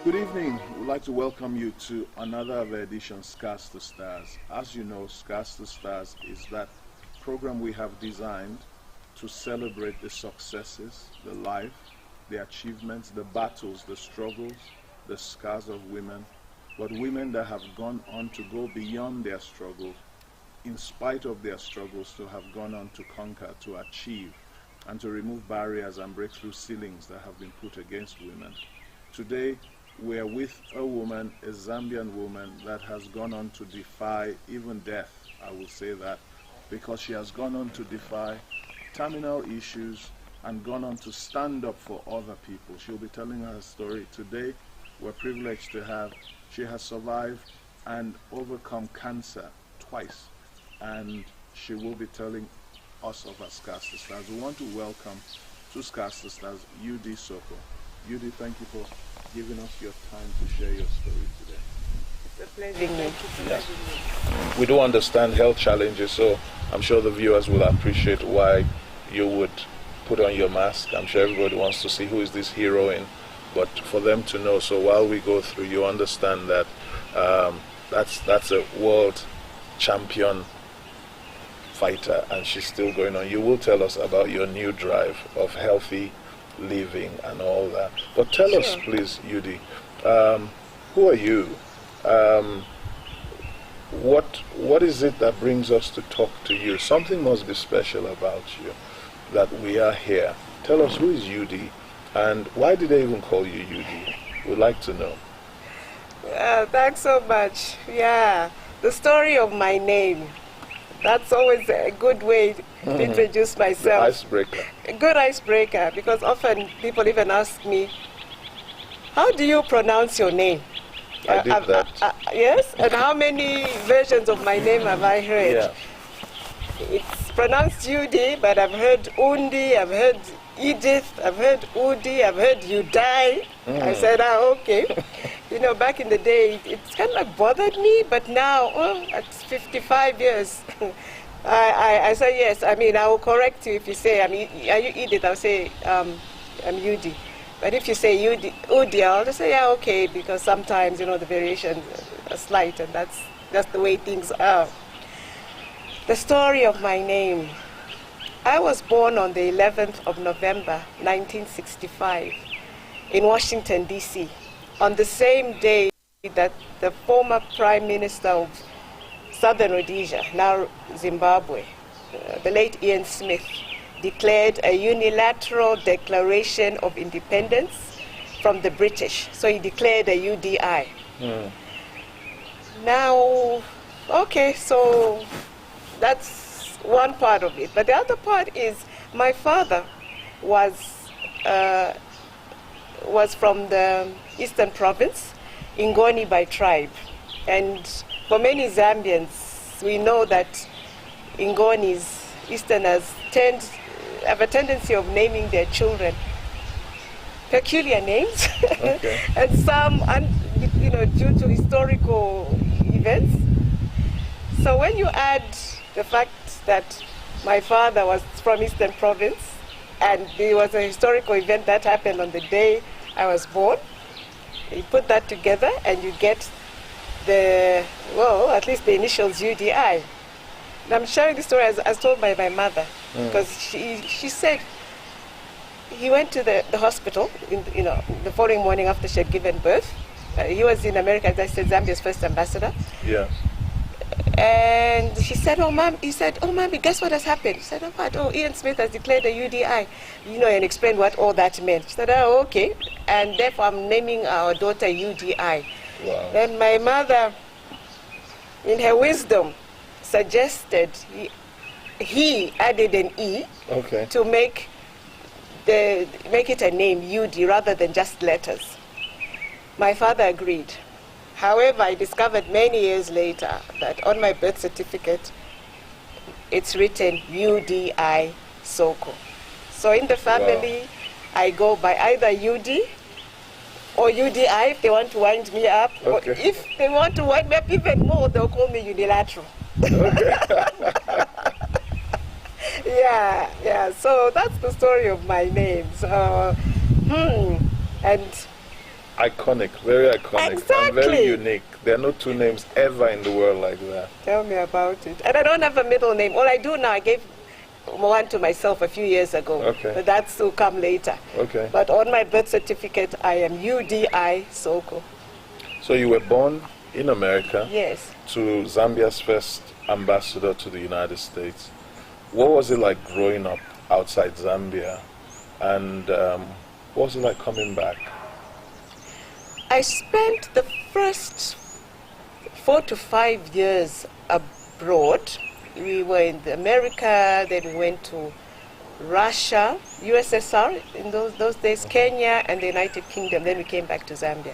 Good evening. We'd like to welcome you to another of the edition Scars to Stars. As you know, Scars to Stars is that program we have designed to celebrate the successes, the life, the achievements, the battles, the struggles, the scars of women, but women that have gone on to go beyond their struggles, in spite of their struggles, to have gone on to conquer, to achieve, and to remove barriers and break through ceilings that have been put against women. Today, we are with a woman, a Zambian woman, that has gone on to defy even death, I will say that, because she has gone on to defy terminal issues and gone on to stand up for other people. She'll be telling her story today. We're privileged to have, she has survived and overcome cancer twice, and she will be telling us of her Scars to Stars. We want to welcome to Scars to Stars, UD Soko. UD, thank you for giving us your time to share your story today. It's a pleasure. Yes. We do understand health challenges, so I'm sure the viewers will appreciate why you would put on your mask. I'm sure everybody wants to see who is this heroine, but for them to know. So while we go through, you understand that that's a world champion fighter, and she's still going on. You will tell us about your new drive of healthy living and all that. But tell us, please, UD, who are you? What is it that brings us to talk to you? Something must be special about you that we are here. Tell us, who is UD, and why did they even call you UD? We'd like to know. Thanks so much. Yeah, the story of my name. That's always a good way to introduce myself. The icebreaker. A good icebreaker, because often people even ask me, how do you pronounce your name? I did that. Yes? And how many versions of my name have I heard? Yeah. It's pronounced UD, but I've heard Undi, I've heard Edith, I've heard Udi, I've heard you die. I said, okay. You know, back in the day, it's kind of like bothered me, but now, at 55 years, I say yes. I mean, I will correct you if you say, are you Edith? I'll say, I'm Udi. But if you say Udi, I'll just say, yeah, okay, because sometimes, you know, the variations are slight, and that's the way things are. The story of my name. I was born on the 11th of November, 1965, in Washington, D.C., on the same day that the former Prime Minister of Southern Rhodesia, now Zimbabwe, the late Ian Smith, declared a unilateral declaration of independence from the British. So he declared a UDI. Now, okay, so that's one part of it. But the other part is my father was from the Eastern Province, Ingoni by tribe. And for many Zambians, we know that Ingonis, Easterners, have a tendency of naming their children peculiar names, Okay. and some, you know, due to historical events. So when you add the fact that my father was from Eastern Province, and there was a historical event that happened on the day I was born, you put that together and you get at least the initials UDI. And I'm sharing this story as told by my mother, because she said he went to the hospital the following morning after she had given birth. He was in America, as I said, Zambia's first ambassador. Yeah. And she said, he said, mommy, guess what has happened? She said, what? Oh, Ian Smith has declared a UDI, and explained what all that meant. She said, oh, okay. And therefore, I'm naming our daughter UDI. Wow. Then my mother, in her wisdom, suggested he added an E to make it a name, UD, rather than just letters. My father agreed. However, I discovered many years later that on my birth certificate, it's written UDI Soko. So in the family, I go by either UD or UDI if they want to wind me up. Or if they want to wind me up even more, they'll call me unilateral. Yeah. So that's the story of my name. So, and iconic, very iconic, and very Exactly. unique. There are no two names ever in the world like that. Tell me about it. And I don't have a middle name. All I do now, I gave one to myself a few years ago. Okay. But that's will come later. Okay. But on my birth certificate, I am UDI Soko. So you were born in America Yes. to Zambia's first ambassador to the United States. What was it like growing up outside Zambia? And what was it like coming back? I spent the first 4 to 5 years abroad. We were in America, then we went to Russia, USSR in those days, Kenya, and the United Kingdom. Then we came back to Zambia.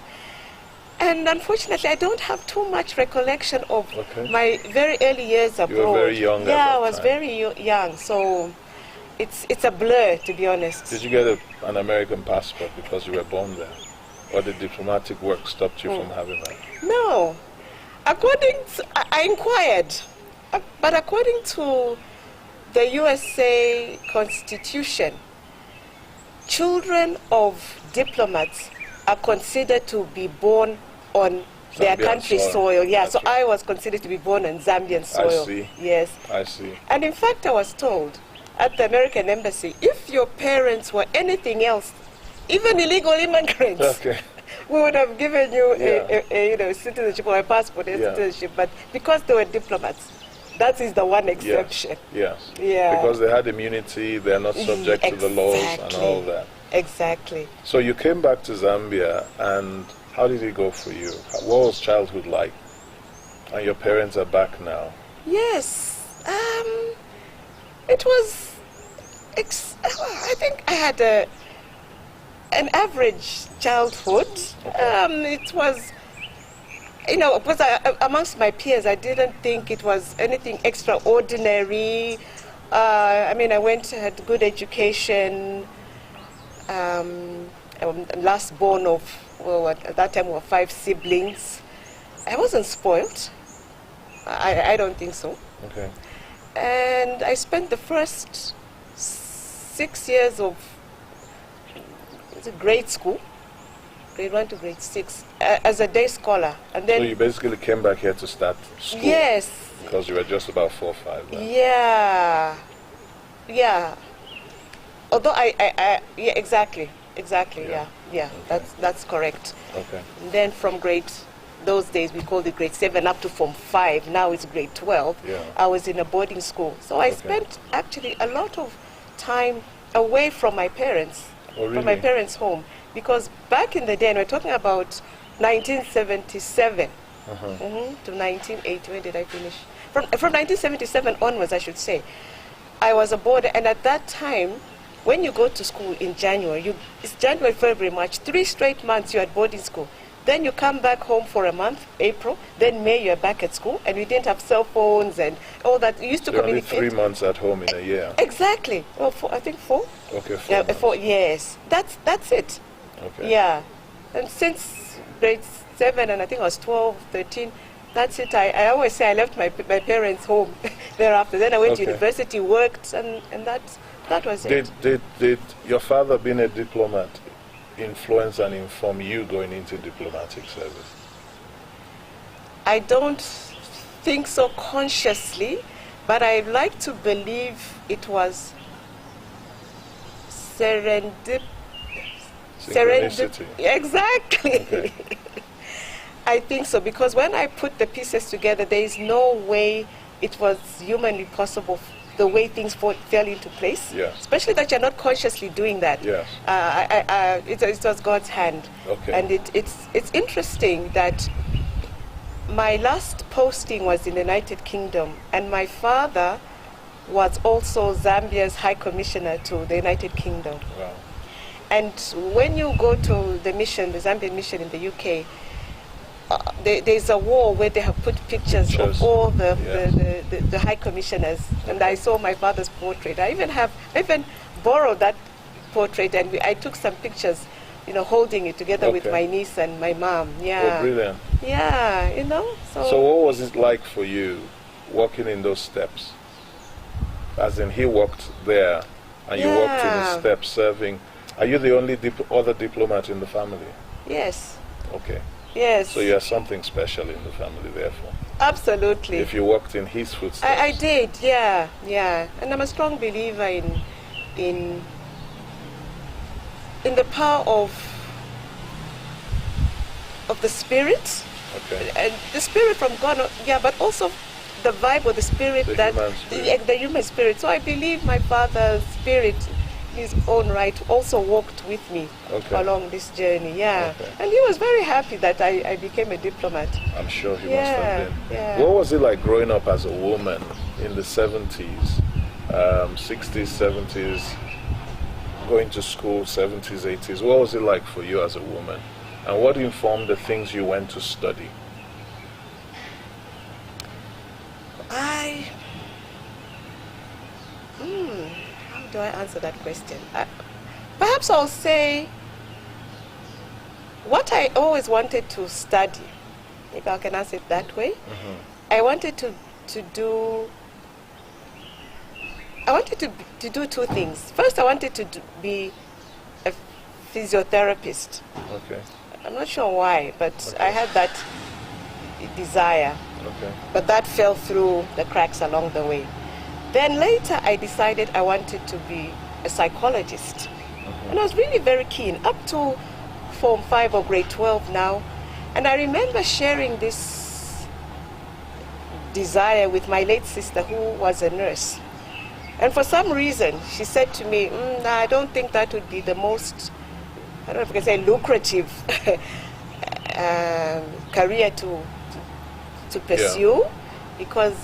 And unfortunately, I don't have too much recollection of my very early years abroad. You were very young at that I was time. very young, so it's a blur, to be honest. Did you get an American passport because you were born there? Or the diplomatic work stopped you from having that? No. According to, I inquired, but according to the USA Constitution, children of diplomats are considered to be born on their Zambian country's soil. soil. Yeah, so Okay. I was considered to be born on Zambian soil. I see. Yes. I see. And in fact, I was told at the American embassy, if your parents were anything else, even illegal immigrants, Okay. we would have given you Yeah. a citizenship or a passport, a Yeah. citizenship. But because they were diplomats, that is the one exception. Yes. Yeah. Because they had immunity, they're not subject to the laws and all that. Exactly. So you came back to Zambia, and how did it go for you? What was childhood like? And your parents are back now. Yes. It was. I think I had an average childhood. It was. Because amongst my peers, I didn't think it was anything extraordinary. I had good education. I'm last born of, at that time we were 5 siblings. I wasn't spoiled. I don't think so. Okay. And I spent the first 6 years of grade school, grade 1 to grade 6, as a day scholar. And then So you basically came back here to start school? Yes. Because you were just about 4 or 5 then? Yeah. Although yeah, exactly, Yeah. yeah. Okay. That's correct. Okay. And then from those days we called it grade 7 up to Form 5. Now it's grade 12. Yeah. I was in a boarding school, so I Okay. spent actually a lot of time away from my parents, Oh, from my really? parents' home, because back in the day, and we're talking about 1977 to 1980. When did I finish? From 1977 onwards, I should say. I was a boarder, and at that time, when you go to school in January, it's January, February, March, 3 straight months you're at boarding school. Then you come back home for a month, April, then May you're back at school, and we didn't have cell phones and all that. You used to So only communicate. 3 months at home in a year? Exactly. Well, I think 4. Okay, 4 Yeah, months. 4, yes. That's it. Okay. Yeah. And since grade 7, and I think I was 12, 13, that's it. I always say I left my parents' home thereafter. Then I went to Okay. university, worked, and that was it. Did your father, being a diplomat, influence and inform you going into diplomatic service? I don't think so consciously, but I like to believe it was Synchronicity. Exactly. Okay. I think so, because when I put the pieces together, there is no way it was humanly possible the way things fell into place. Yes. Especially that you're not consciously doing that. Yes. It was God's hand. Okay. And it's interesting that my last posting was in the United Kingdom, and my father was also Zambia's High Commissioner to the United Kingdom. Wow. And when you go to the mission, the Zambian mission in the UK, there's a wall where they have put pictures of all the high commissioners, and I saw my father's portrait. I even borrowed that portrait, and I took some pictures, holding it together with Okay. my niece and my mom. Yeah. Oh, brilliant. Yeah, So what was it like for you walking in those steps? As in, he walked there and you walked in his Yeah. steps serving. Are you the only other diplomat in the family? Yes. Okay. Yes. So you are something special in the family, therefore. Absolutely. If you walked in his footsteps. I did, yeah. And I'm a strong believer in the power of the spirit. Okay. And the spirit from God, yeah, but also the vibe or the spirit the human spirit. So I believe my father's spirit, his own right, also walked with me along this journey. Yeah. Okay. And he was very happy that I became a diplomat. I'm sure he must have been. Yeah. What was it like growing up as a woman in the 70s, 60s, 70s, going to school, 70s, 80s? What was it like for you as a woman? And what informed the things you went to study? How do I answer that question? Perhaps I'll say what I always wanted to study. Maybe I can answer it that way. Mm-hmm. I wanted to do two things. First, I wanted to be a physiotherapist. Okay. I'm not sure why, but I had that desire. Okay. But that fell through the cracks along the way. Then later I decided I wanted to be a psychologist. Mm-hmm. And I was really very keen, up to Form 5 or grade 12 now. And I remember sharing this desire with my late sister, who was a nurse. And for some reason, she said to me, I don't think that would be the most, I don't know if I can say lucrative career to pursue, because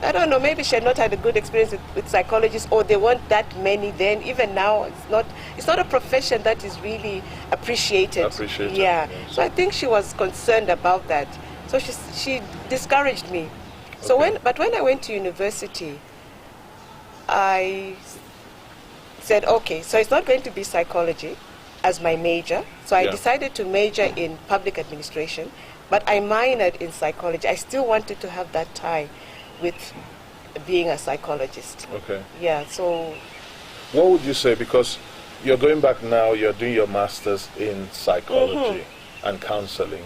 I don't know, maybe she had not had a good experience with psychologists, or there weren't that many then. Even now, it's not a profession that is really appreciated. Yeah. Yes. So I think she was concerned about that. So she discouraged me. So when I went to university, I said, okay, so it's not going to be psychology as my major. So I decided to major in public administration, but I minored in psychology. I still wanted to have that tie with being a psychologist. Okay. Yeah, so... What would you say, because you're going back now, you're doing your master's in psychology and counseling,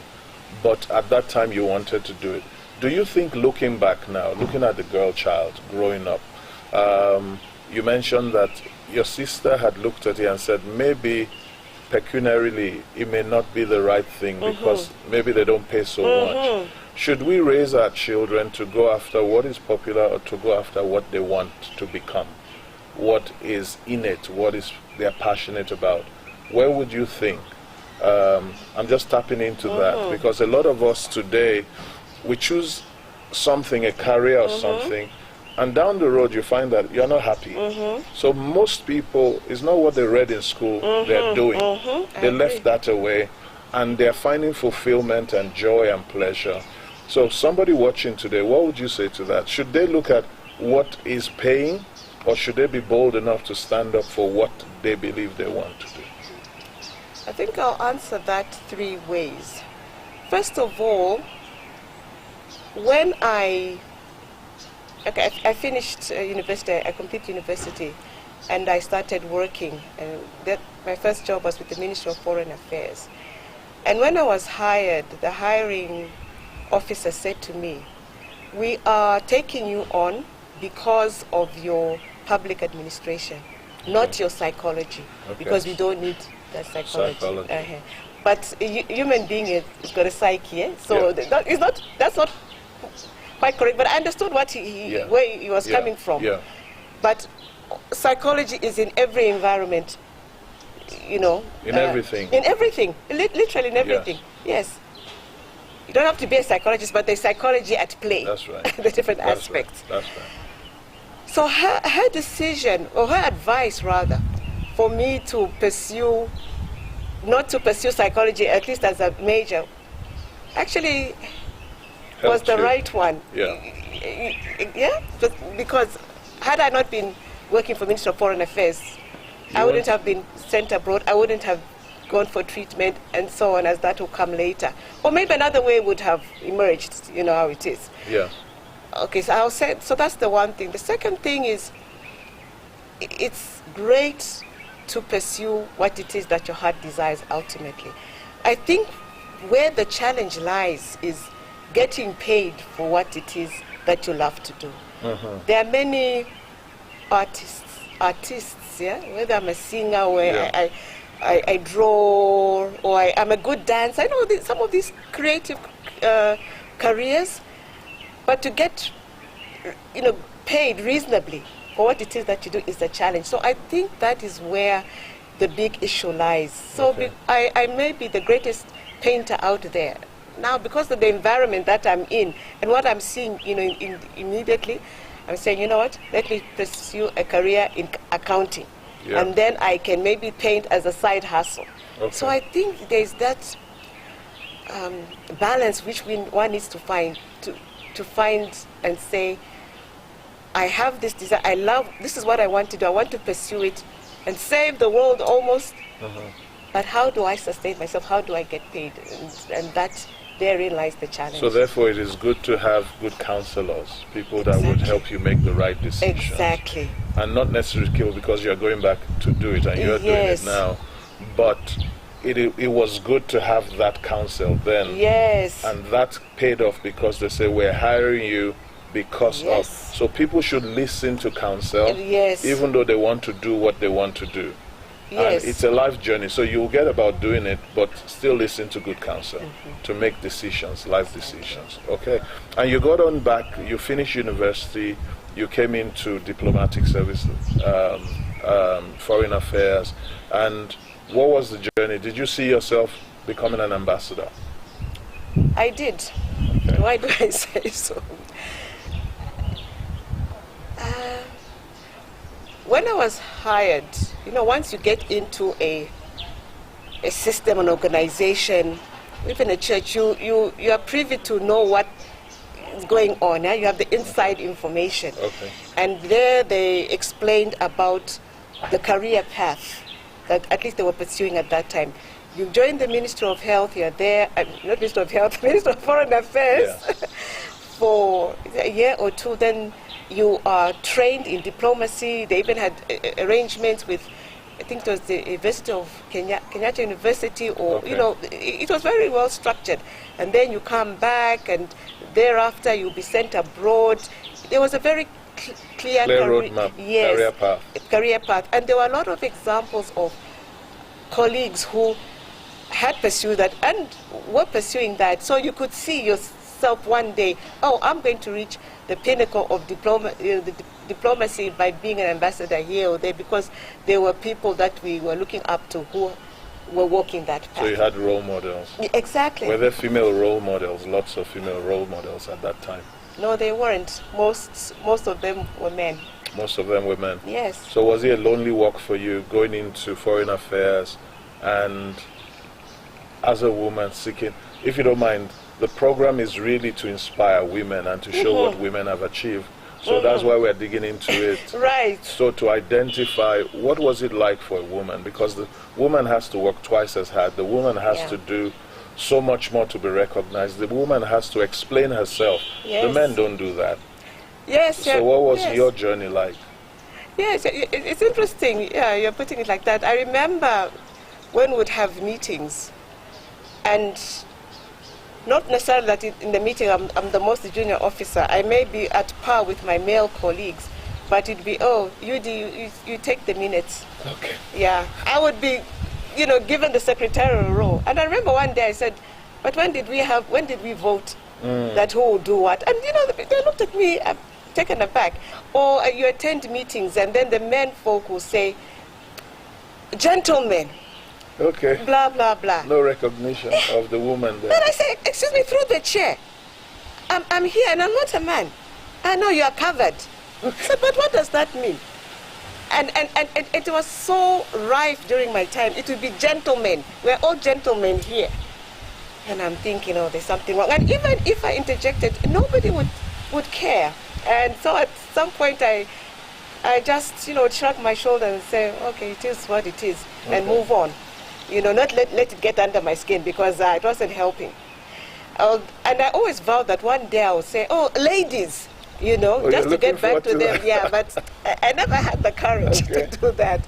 but at that time you wanted to do it. Do you think, looking back now, looking at the girl child growing up, you mentioned that your sister had looked at it and said, maybe pecuniarily it may not be the right thing because maybe they don't pay so much. Should we raise our children to go after what is popular, or to go after what they want to become? What is innate, what is they're passionate about? Where would you think? I'm just tapping into that, because a lot of us today, we choose something, a career or something, and down the road you find that you're not happy. So most people, it's not what they read in school they're doing. They left that away, and they're finding fulfillment and joy and pleasure. So somebody watching today, what would you say to that? Should they look at what is paying, or should they be bold enough to stand up for what they believe they want to do? I think I'll answer that 3 ways. First of all, when I finished university, I completed university, and I started working. My first job was with the Ministry of Foreign Affairs. And when I was hired, the hiring officer said to me, we are taking you on because of your public administration, not your psychology, because we don't need that psychology. But a human being has got a psyche, so that's not quite correct, but I understood what where he was coming from. But psychology is in every environment, you know. In everything. In everything, literally in everything. Yes. You don't have to be a psychologist, but there's psychology at play. That's right. The different aspects. Right. That's right. So her decision, or her advice rather, for me to pursue, not to pursue psychology, at least as a major, actually was the right one. Yeah, because had I not been working for Ministry of Foreign Affairs, I wouldn't have been sent abroad, I wouldn't have gone for treatment and so on, as that will come later. Or maybe another way would have emerged, you know how it is. Yeah. Okay, so I'll say, so that's the one thing. The second thing is, it's great to pursue what it is that your heart desires ultimately. I think where the challenge lies is getting paid for what it is that you love to do. There are many artists, yeah, whether I'm a singer or I draw or I'm a good dancer. I know some of these creative careers, but to get, paid reasonably for what it is that you do is the challenge. So I think that is where the big issue lies. So I may be the greatest painter out there. Now, because of the environment that I'm in and what I'm seeing, immediately, I'm saying, you know what, let me pursue a career in accounting. Yeah. And then I can maybe paint as a side hustle. So I think there's that balance which one needs to find, to find and say, I have this desire, this is what I want to do, I want to pursue it and save the world almost. But how do I sustain myself? How do I get paid? And that, therein lies the challenge. So therefore it is good to have good counselors, people that would help you make the right decisions. Exactly. And not necessarily kill because you're going back to do it and you're doing it now. But it was good to have that counsel then. Yes. And that paid off because they say we're hiring you because of. So people should listen to counsel even though they want to do what they want to do. Yes. And it's a life journey, so you'll get about doing it, but still listen to good counsel to make decisions, life decisions. Okay. And you got on back, you finished university, you came into diplomatic services, foreign affairs, and what was the journey? Did you see yourself becoming an ambassador? I did. Okay. Why do I say so? When I was hired, once you get into a system, an organization, even a church, you are privy to know what is going on. Yeah? You have the inside information. Okay. And there they explained about the career path that at least they were pursuing at that time. You join the Ministry of Health, you're there, not Ministry of Health, Ministry of Foreign Affairs for a year or two, then you are trained in diplomacy. They even had arrangements with, I think it was the University of Kenyatta University, or, it was very well structured. And then you come back, and thereafter you'll be sent abroad. There was a very clear roadmap, career path. And there were a lot of examples of colleagues who had pursued that and were pursuing that. So you could see yourself one day, I'm going to reach the pinnacle of diplomacy by being an ambassador here or there, because there were people that we were looking up to who were walking that path. So you had role models. Exactly. Were there female role models, lots of female role models at that time? No, they weren't. Most of them were men. Most of them were men? Yes. So was it a lonely walk for you going into foreign affairs and as a woman seeking, if you don't mind, the program is really to inspire women and to show what women have achieved. So that's why we're digging into it. Right. So to identify what was it like for a woman, because the woman has to work twice as hard. The woman has to do so much more to be recognized. The woman has to explain herself. The men don't do that. Yes. So what was your journey like? Yes, it's interesting. Yeah, you're putting it like that. I remember when we'd have meetings, and not necessarily that in the meeting I'm the most junior officer. I may be at par with my male colleagues, but it'd be, you take the minutes. Okay. Yeah, I would be, given the secretarial role. And I remember one day I said, but when did we vote that who will do what? And, they looked at me, I'm taken aback. Or you attend meetings and then the men folk will say, gentlemen. Okay. Blah, blah, blah. No recognition of the woman there. Then I say, excuse me, through the chair. I'm here and I'm not a man. I know you are covered. Okay. So, but what does that mean? And it was so rife during my time. It would be gentlemen. We're all gentlemen here. And I'm thinking, there's something wrong. And even if I interjected, nobody would care. And so at some point I just, shrug my shoulder and say, okay, it is what it is, and move on. Not let it get under my skin, because it wasn't helping. And I always vowed that one day I would say, ladies, just to get back to them. That. Yeah, but I never had the courage to do that.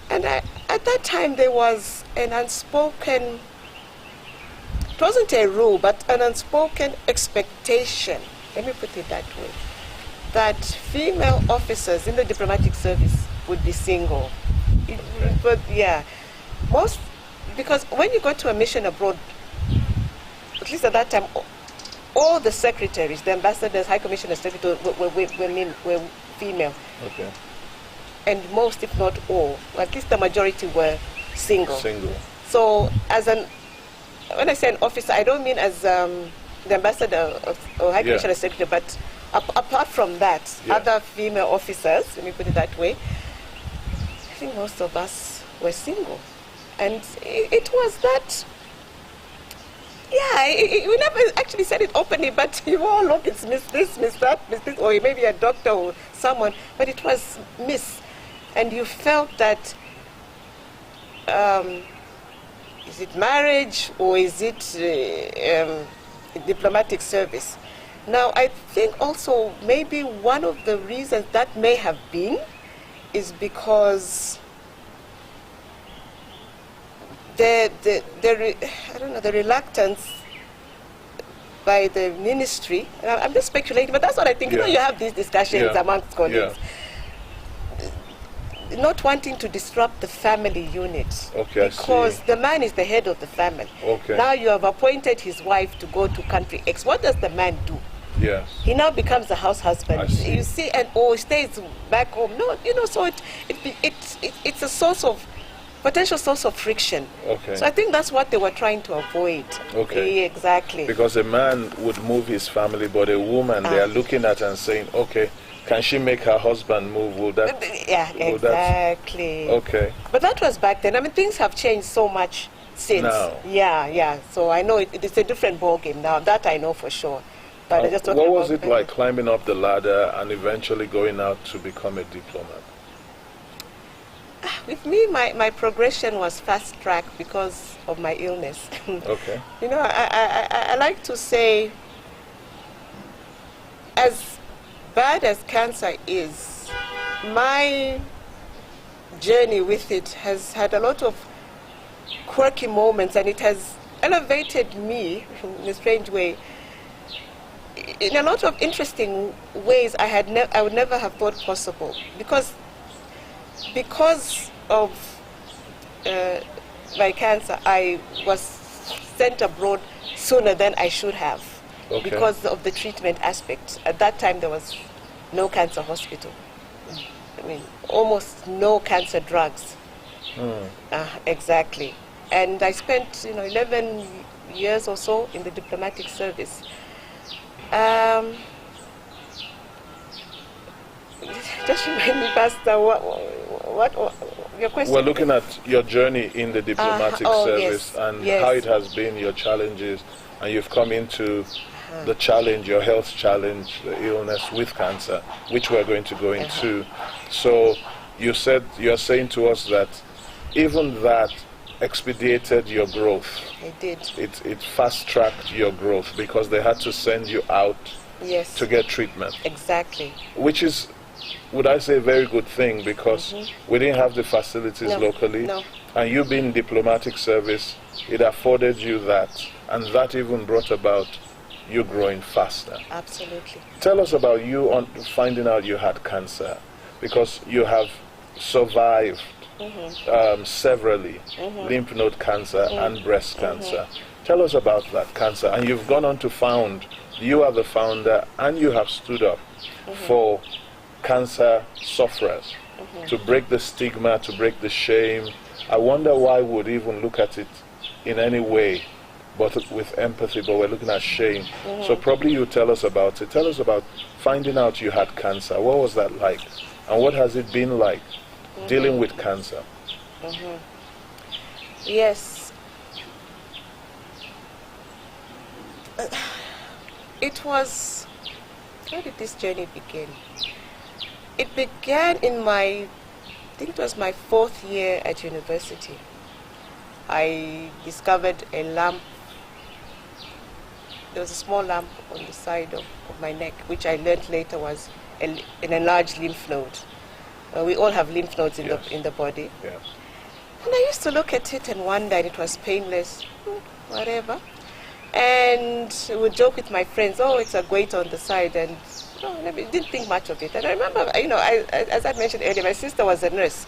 And at that time there was an unspoken wasn't a rule, but an unspoken expectation, let me put it that way, that female officers in the diplomatic service would be single. But yeah, because when you go to a mission abroad, at least at that time, all the secretaries, the ambassadors, high commissioners, secretaries were female. Okay. And most, if not all, at least the majority were single. So when I say an officer, I don't mean as the ambassador or high commissioner secretary, but apart from that, other female officers, let me put it that way, I think most of us were single. And it was that, we never actually said it openly, but you all look, it's Miss this, Miss that, Miss this, or maybe a doctor or someone, but it was Miss. And you felt that, is it marriage or is it diplomatic service? Now, I think also maybe one of the reasons that may have been is because the reluctance by the ministry, I'm just speculating, but that's what I think. You know, you have these discussions amongst colleagues. Not wanting to disrupt the family unit. Okay, because the man is the head of the family. Okay. Now you have appointed his wife to go to country X. What does the man do? Yes. He now becomes a house husband. You see, or stays back home. No, you know, so it's a potential source of friction. Okay. So I think that's what they were trying to avoid. Okay. Exactly. Because a man would move his family, but a woman, they are looking at and saying, okay, can she make her husband move? Exactly. Okay. But that was back then. I mean, things have changed so much since. Now. Yeah. So I know it's a different ballgame now. That I know for sure. But what was it like climbing up the ladder and eventually going out to become a diplomat? With me, my progression was fast track because of my illness. Okay. You know, I like to say, as bad as cancer is, my journey with it has had a lot of quirky moments, and it has elevated me in a strange way in a lot of interesting ways I would never have thought possible, because of my cancer I was sent abroad sooner than I should have. Okay. Because of the treatment aspect. At that time there was no cancer hospital. I mean, almost no cancer drugs. Exactly. And I spent 11 years or so in the diplomatic service. Just remind me, Pastor, what your question? We're looking at your journey in the diplomatic service and how it has been, your challenges, and you've come into the challenge, your health challenge, the illness with cancer, which we're going to go into. So you're saying to us that even that expedited your growth. It did. It fast-tracked your growth because they had to send you out to get treatment. Exactly. Which is, would I say, a very good thing, because we didn't have the facilities locally. No. And you being in diplomatic service, it afforded you that. And that even brought about you growing faster. Absolutely. Tell us about you on finding out you had cancer, because you have survived severally lymph node cancer and breast cancer. Tell us about that cancer. And you've gone on to you are the founder, and you have stood up for cancer sufferers to break the stigma, to break the shame. I wonder why we would even look at it in any way but with empathy, but we're looking at shame. So probably you tell us about it. Tell us about finding out you had cancer. What was that like? And what has it been like dealing with cancer? Yes. It was, how did this journey begin? It began in I think it was my 4th year at university. I discovered a lump. There was a small lump on the side of my neck, which I learned later was an enlarged lymph node. We all have lymph nodes in the body. Yes. And I used to look at it and wonder, and it was painless, whatever. And I would joke with my friends, oh, it's a goiter on the side, and I didn't think much of it. And I remember, as I mentioned earlier, my sister was a nurse.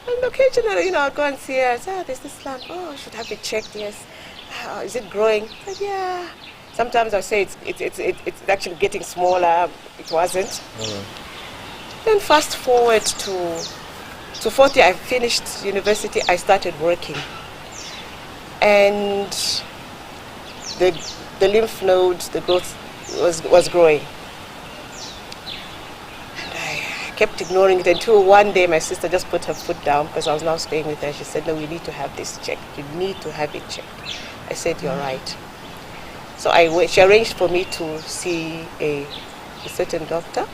And occasionally, I'd go and see her. I say, there's this lump. Oh, I should have it checked. Yes. Is it growing? I said, yeah. Sometimes I say it's actually getting smaller. It wasn't. Then fast forward to 40, I finished university. I started working, and the lymph nodes, the growth was growing. Kept ignoring it until one day my sister just put her foot down because I was now staying with her. She said, no, we need to have this checked. You need to have it checked. I said, you're right. So she arranged for me to see a certain doctor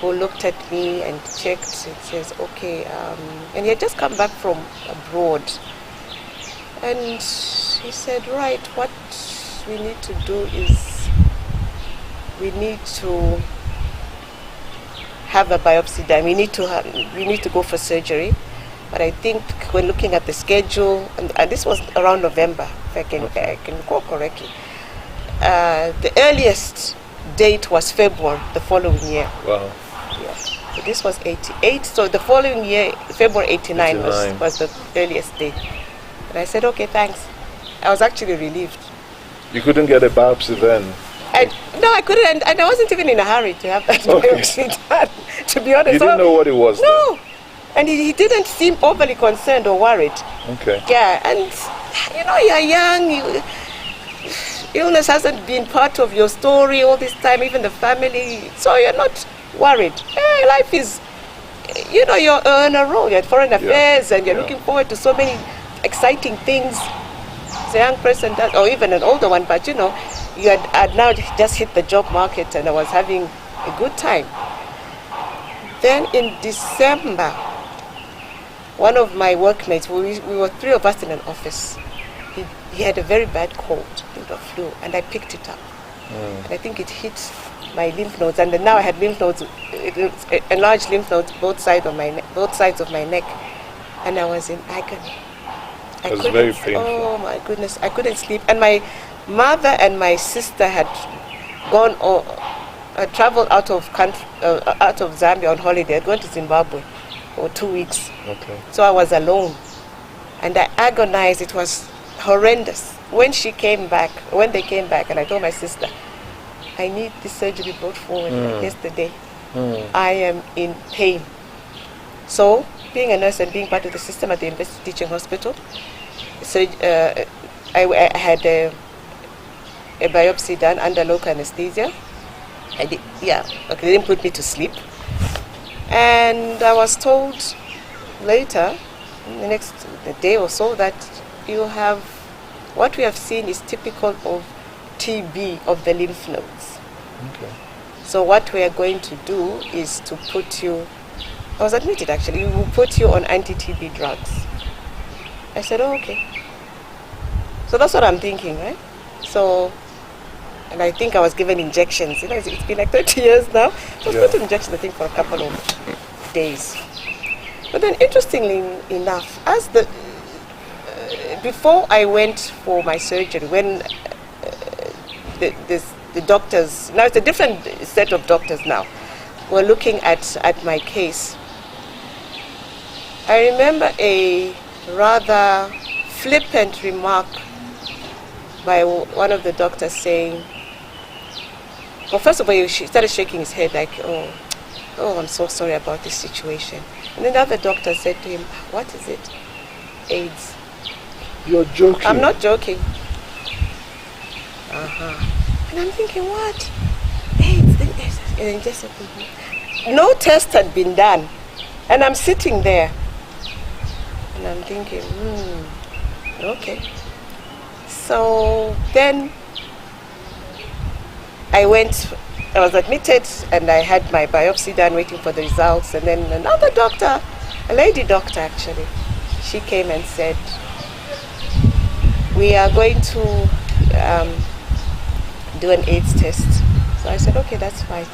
who looked at me and checked and says, okay, and he had just come back from abroad. And he said, right, what we need to do is we need to have a biopsy done. We need to go for surgery. But I think when looking at the schedule, and this was around November, if I can recall correctly, the earliest date was February the following year. Wow. Yeah. So this was 88. So the following year, February 89 was the earliest date. And I said, okay, thanks. I was actually relieved. You couldn't get a biopsy then? No, I couldn't, and I wasn't even in a hurry to have that biopsy done, to be honest. You didn't know what it was? No, then? And he didn't seem overly concerned or worried. Okay. Yeah, and you're young, illness hasn't been part of your story all this time, even the family, so you're not worried. Life is, you're on a roll, you're at foreign affairs, and you're looking forward to so many exciting things. As a young person, or even an older one, but you had now just hit the job market, and I was having a good time. Then in December, one of my workmates, we were three of us in an office. He had a very bad cold, the flu, and I picked it up. And I think it hit my lymph nodes, and then now I had lymph nodes, enlarged lymph nodes both sides of my neck, and I was in agony. It was very painful. Oh my goodness, I couldn't sleep. And my mother and my sister had gone traveled out of Zambia on holiday. Had gone to Zimbabwe for 2 weeks. Okay. So I was alone, and I agonized. It was horrendous. When they came back, and I told my sister, I need this surgery brought forward yesterday. I am in pain. So, being a nurse and being part of the system at the University Teaching Hospital, so I had a biopsy done under local anesthesia. They didn't put me to sleep. And I was told later, the next day or so, that what we have seen is typical of TB of the lymph nodes. Okay. So what we are going to do is to put you, I was admitted actually, we will put you on anti-TB drugs. I said, oh, okay. So that's what I'm thinking, right? So, and I think I was given injections. It's been like 30 years now. So I was put injections, I think, for a couple of days. But then, interestingly enough, before I went for my surgery, when the doctors, now it's a different set of doctors now, were looking at my case, I remember a rather flippant remark by one of the doctors saying, well, first of all, he started shaking his head like, oh, I'm so sorry about this situation. And then the other doctor said to him, what is it? AIDS. You're joking. I'm not joking. And I'm thinking, what? AIDS. And he just said, no test had been done. And I'm sitting there. And I'm thinking, okay. So then I was admitted, and I had my biopsy done, waiting for the results. And then another doctor, a lady doctor actually, she came and said, we are going to do an AIDS test. So I said, okay, that's fine,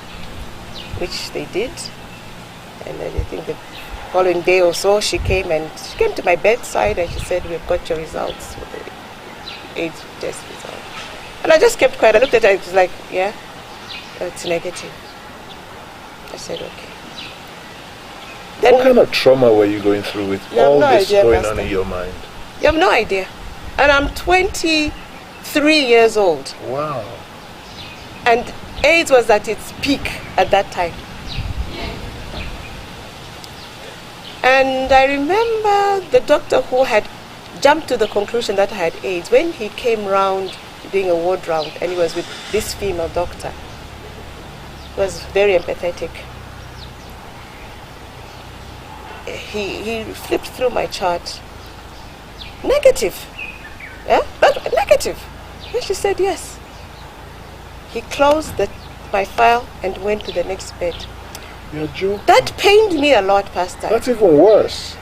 which they did. And then I think the following day or so, she came to my bedside, and she said, we've got your results, the AIDS test results. And I just kept quiet. I looked at her, it was like, yeah, it's negative. I said, okay. Then What kind of trauma were you going through with all this going on in your mind? You have no idea. And I'm 23 years old. Wow. And AIDS was at its peak at that time. And I remember the doctor who had jumped to the conclusion that I had AIDS, when he came round doing a ward round and he was with this female doctor, he was very empathetic. He flipped through my chart. Negative. Yeah? That's negative. And she said yes. He closed my file and went to the next bed. You're joking. That pained me a lot, Pastor. That's even worse.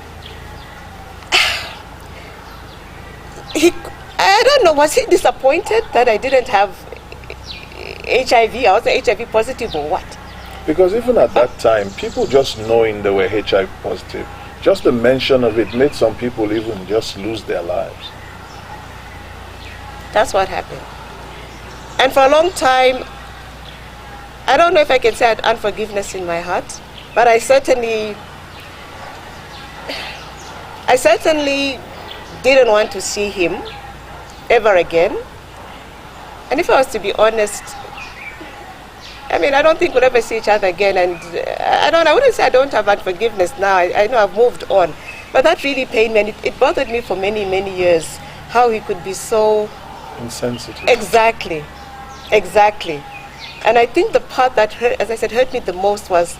I don't know, was he disappointed that I didn't have HIV? I wasn't HIV positive or what? Because even at that time, people just knowing they were HIV positive, just the mention of it made some people even just lose their lives. That's what happened. And for a long time, I don't know if I can say I had unforgiveness in my heart, but I certainly didn't want to see him ever again. And if I was to be honest, I mean, I don't think we'll ever see each other again. And I wouldn't say I don't have unforgiveness now. I know I've moved on. But that really pained me, and it bothered me for many, many years, how he could be so insensitive. Exactly. And I think the part that, as I said, hurt me the most was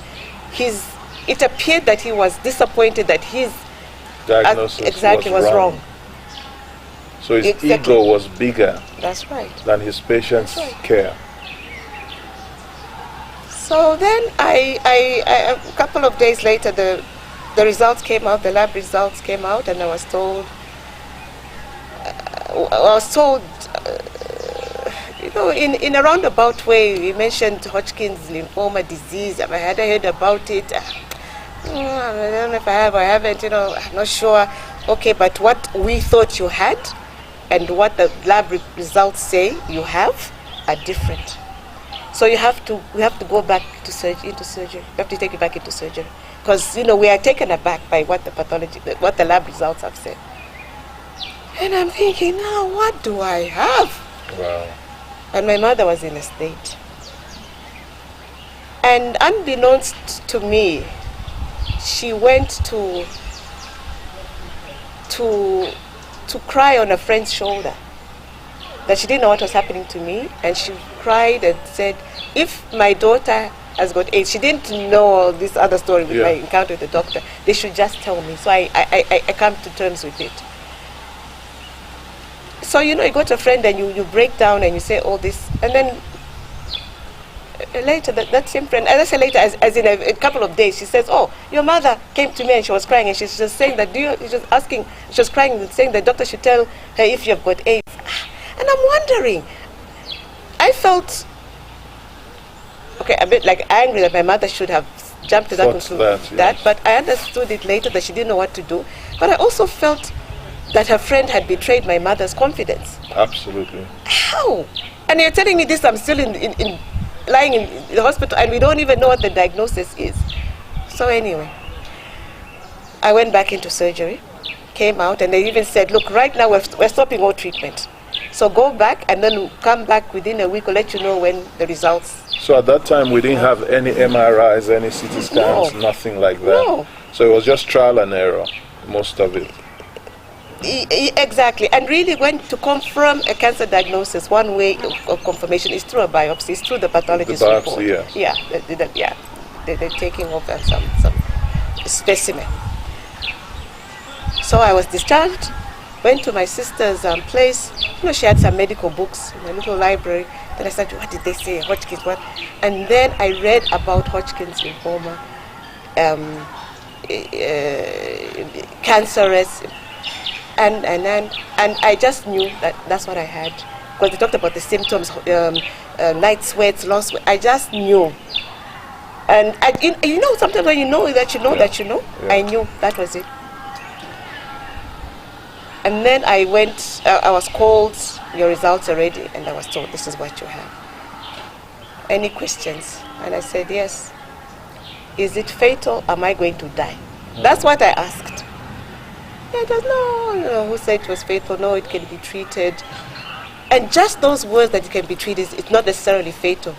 it appeared that he was disappointed that his diagnosis was wrong. So his ego was bigger. That's right. Than his patient's care. So then a couple of days later, the results came out, the lab results came out, and I was told, in a roundabout way, we mentioned Hodgkin's lymphoma disease. Have I had heard about it? I don't know if I have or haven't, I'm not sure. Okay, but what we thought you had and what the lab results say you have are different. So we have to go back into surgery. We have to take it back into surgery. Because, we are taken aback by what the lab results have said. And I'm thinking, now what do I have? Wow. And my mother was in a state. And unbeknownst to me, she went to cry on a friend's shoulder. That she didn't know what was happening to me, and she cried and said, if my daughter has got AIDS, she didn't know all this other story with my encounter with the doctor, they should just tell me. So I come to terms with it. So, you go to a friend and you break down and you say all this, and then later that same friend, as I say later, as in a couple of days, she says, oh, your mother came to me and she was crying, and she's just saying that, she was crying and saying the doctor should tell her if you have got AIDS. And I'm wondering, I felt, a bit like angry that my mother should have jumped to that conclusion, but I understood it later that she didn't know what to do. But I also felt that her friend had betrayed my mother's confidence. Absolutely. How? And you're telling me this, I'm still lying in the hospital, and we don't even know what the diagnosis is. So anyway, I went back into surgery, came out, and they even said, look, right now we're stopping all treatment. So go back, and then we'll come back within a week. We'll let you know when the results. So at that time, we didn't have any MRIs, any CT scans, nothing like that. No. So it was just trial and error, most of it. Exactly. And really, when to confirm a cancer diagnosis, one way of confirmation is through a biopsy, it's through the pathologist report. Yeah. They're taking over some specimen. So I was discharged. Went to my sister's place. She had some medical books in a little library. Then I said, what did they say? Hodgkin's, what? And then I read about Hodgkin's lymphoma, cancerous, and I just knew that that's what I had. Because they talked about the symptoms, night sweats, lost sweat. I just knew. And sometimes when you know that you know that you know, I knew that was it. And then I went, I was called your results are ready, and I was told this is what you have. Any questions? And I said, yes. Is it fatal? Am I going to die? That's what I asked. They said, no, who said it was fatal? No, it can be treated. And just those words that it can be treated, it's not necessarily fatal.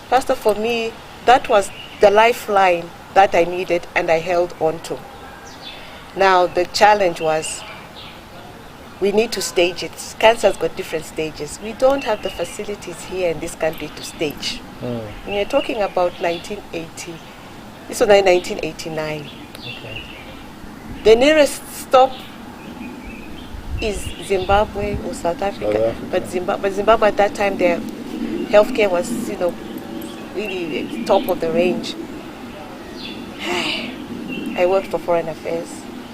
Pastor, for me, that was the lifeline that I needed and I held on to. Now, the challenge was, we need to stage it. Cancer's got different stages. We don't have the facilities here in this country to stage. When you're talking about 1980, this was 1989. Okay. The nearest stop is Zimbabwe or South Africa. But Zimbabwe at that time, their healthcare was, really top of the range. I worked for Foreign Affairs.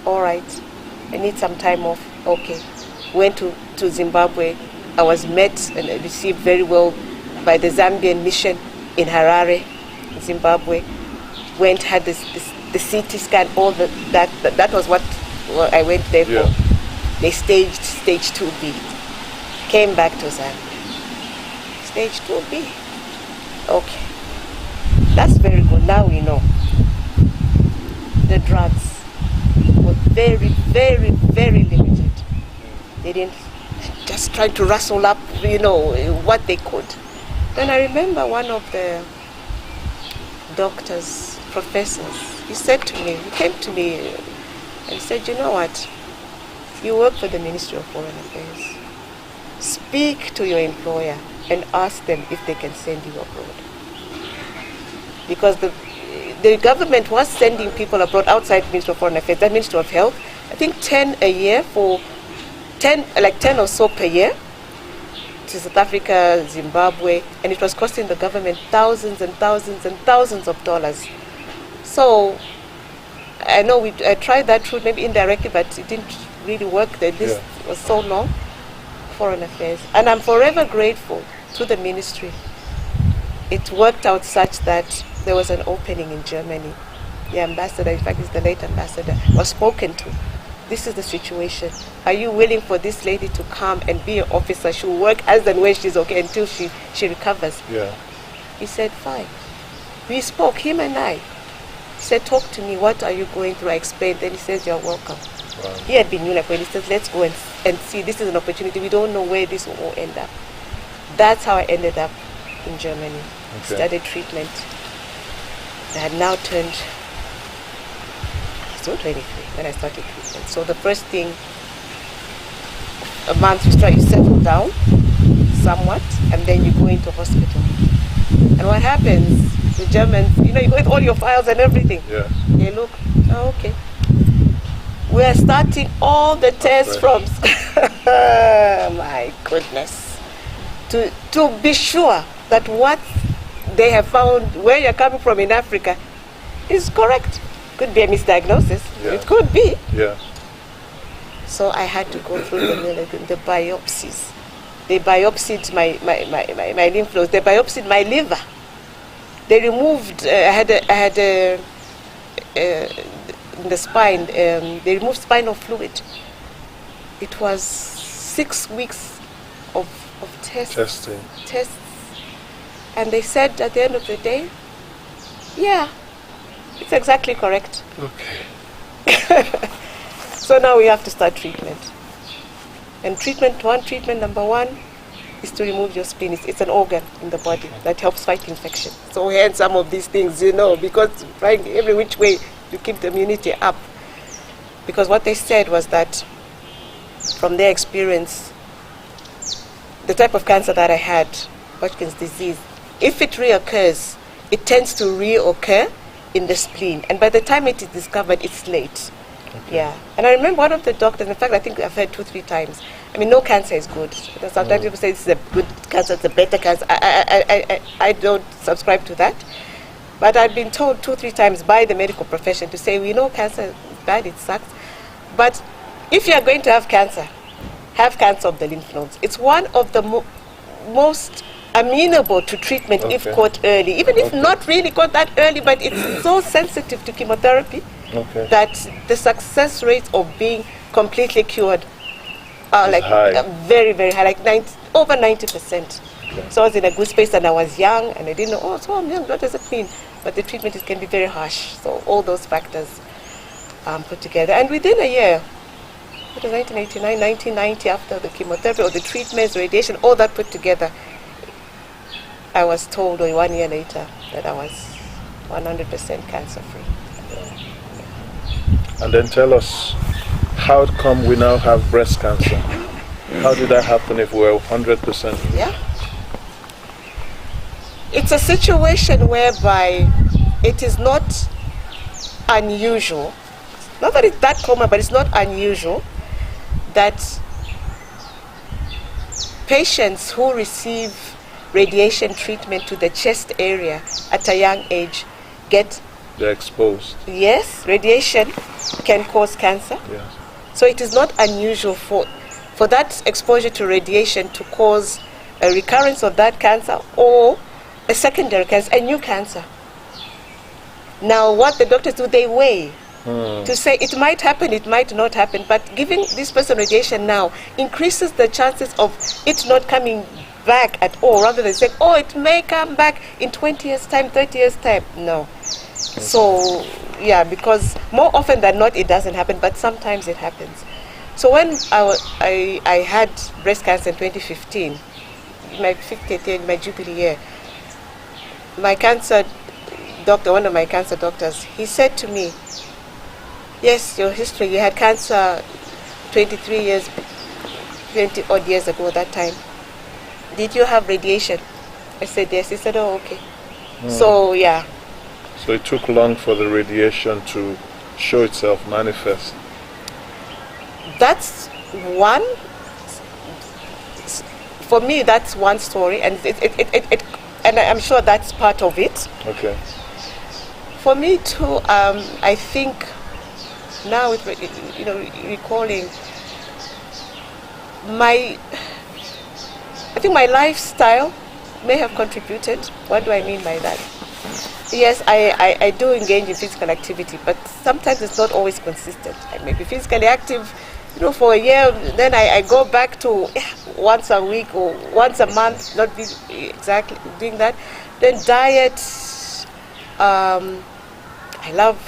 All right, I need some time off. Okay, went to Zimbabwe. I was met and received very well by the Zambian mission in Harare, Zimbabwe. Went, had the CT scan, all that was what I went there for. They staged stage 2B. Came back to Zambia. Stage 2B. Okay. That's very good. Now we know. The drugs were very, very, very limited. They didn't just try to rustle up, what they could. Then I remember one of the doctors, professors, he came to me and said, you know what? You work for the Ministry of Foreign Affairs. Speak to your employer and ask them if they can send you abroad. Because the government was sending people abroad outside the Ministry of Foreign Affairs, that Ministry of Health, I think 10 a year for 10 or so per year to South Africa, Zimbabwe, and it was costing the government thousands and thousands and thousands of dollars. So I know I tried that route, maybe indirectly, but it didn't really work. The list was so long. Foreign Affairs. And I'm forever grateful to the ministry. It worked out such that there was an opening in Germany. The ambassador, in fact, it's the late ambassador, was spoken to. This is the situation. Are you willing for this lady to come and be an officer? She'll work as and when she's okay until she recovers. Yeah. He said, fine. We spoke, him and I. He said, talk to me. What are you going through? I explained. Then he says, you're welcome. Wow. He had been UNICEF, he said, let's go and see. This is an opportunity. We don't know where this will all end up. That's how I ended up in Germany. Okay. Started treatment. I had now turned, still 23 when I started treatment. So the first thing, a month you settle down somewhat, and then you go into hospital. And what happens, the Germans, you go with all your files and everything. Yeah. They look, okay. We are starting all the tests from my goodness. To be sure that what they have found where you're coming from in Africa is correct. Could be a misdiagnosis. Yeah. It could be. Yeah. So I had to go through the biopsies. They biopsied my lymph nodes. They biopsied my liver. They removed. I had in the spine. They removed spinal fluid. It was 6 weeks of testing. Tests. And they said at the end of the day, yeah, it's exactly correct. Okay. So now we have to start treatment. And treatment number one is to remove your spleen. It's an organ in the body that helps fight infection. So hence some of these things, because trying every which way to keep the immunity up. Because what they said was that from their experience, the type of cancer that I had, Hodgkin's disease, if it reoccurs, it tends to reoccur in the spleen. And by the time it is discovered, it's late. Okay. Yeah. And I remember one of the doctors, in fact, I think I've heard 2-3 times, no cancer is good. Sometimes people say this is a good cancer, it's a better cancer. I don't subscribe to that. But I've been told 2-3 times by the medical profession to say, we know cancer is bad, it sucks. But if you are going to have cancer of the lymph nodes. It's one of the most amenable to treatment if caught early. Even if not really caught that early, but it's so sensitive to chemotherapy that the success rate of being completely cured like high. Very, very high, like over 90%. Okay. So I was in a good space and I was young and I didn't know, so I'm young, what does it mean? But the treatment can be very harsh. So all those factors put together. And within a year, it was 1989, 1990, after the chemotherapy or the treatments, radiation, all that put together, I was told, or 1 year later, that I was 100% cancer-free. And then tell us, how come we now have breast cancer? How did that happen if we're 100%? Yeah. It's a situation whereby it is not unusual, not that it's that common, but it's not unusual that patients who receive radiation treatment to the chest area at a young age get... They're exposed. Yes, radiation can cause cancer. Yes. So it is not unusual for that exposure to radiation to cause a recurrence of that cancer or a secondary cancer, a new cancer. Now what the doctors do, they weigh to say it might happen, it might not happen, but giving this person radiation now increases the chances of it not coming back at all, rather than saying, oh, it may come back in 20 years time, 30 years time. No. So yeah, because more often than not it doesn't happen, but sometimes it happens. So when I had breast cancer in 2015, my 50th year, my jubilee year, my cancer doctor, one of my cancer doctors, he said to me, yes, your history, you had cancer 23 years, 20 odd years ago that time. Did you have radiation? I said yes. He said, oh, okay. So yeah. So it took long for the radiation to show itself manifest. That's one. For me, that's one story, and and I'm sure that's part of it. Okay. For me too, I think now with recalling I think my lifestyle may have contributed. What do I mean by that? Yes, I do engage in physical activity, but sometimes it's not always consistent. I may be physically active, for a year, then I go back to once a week or once a month, not be exactly doing that. Then diet, I love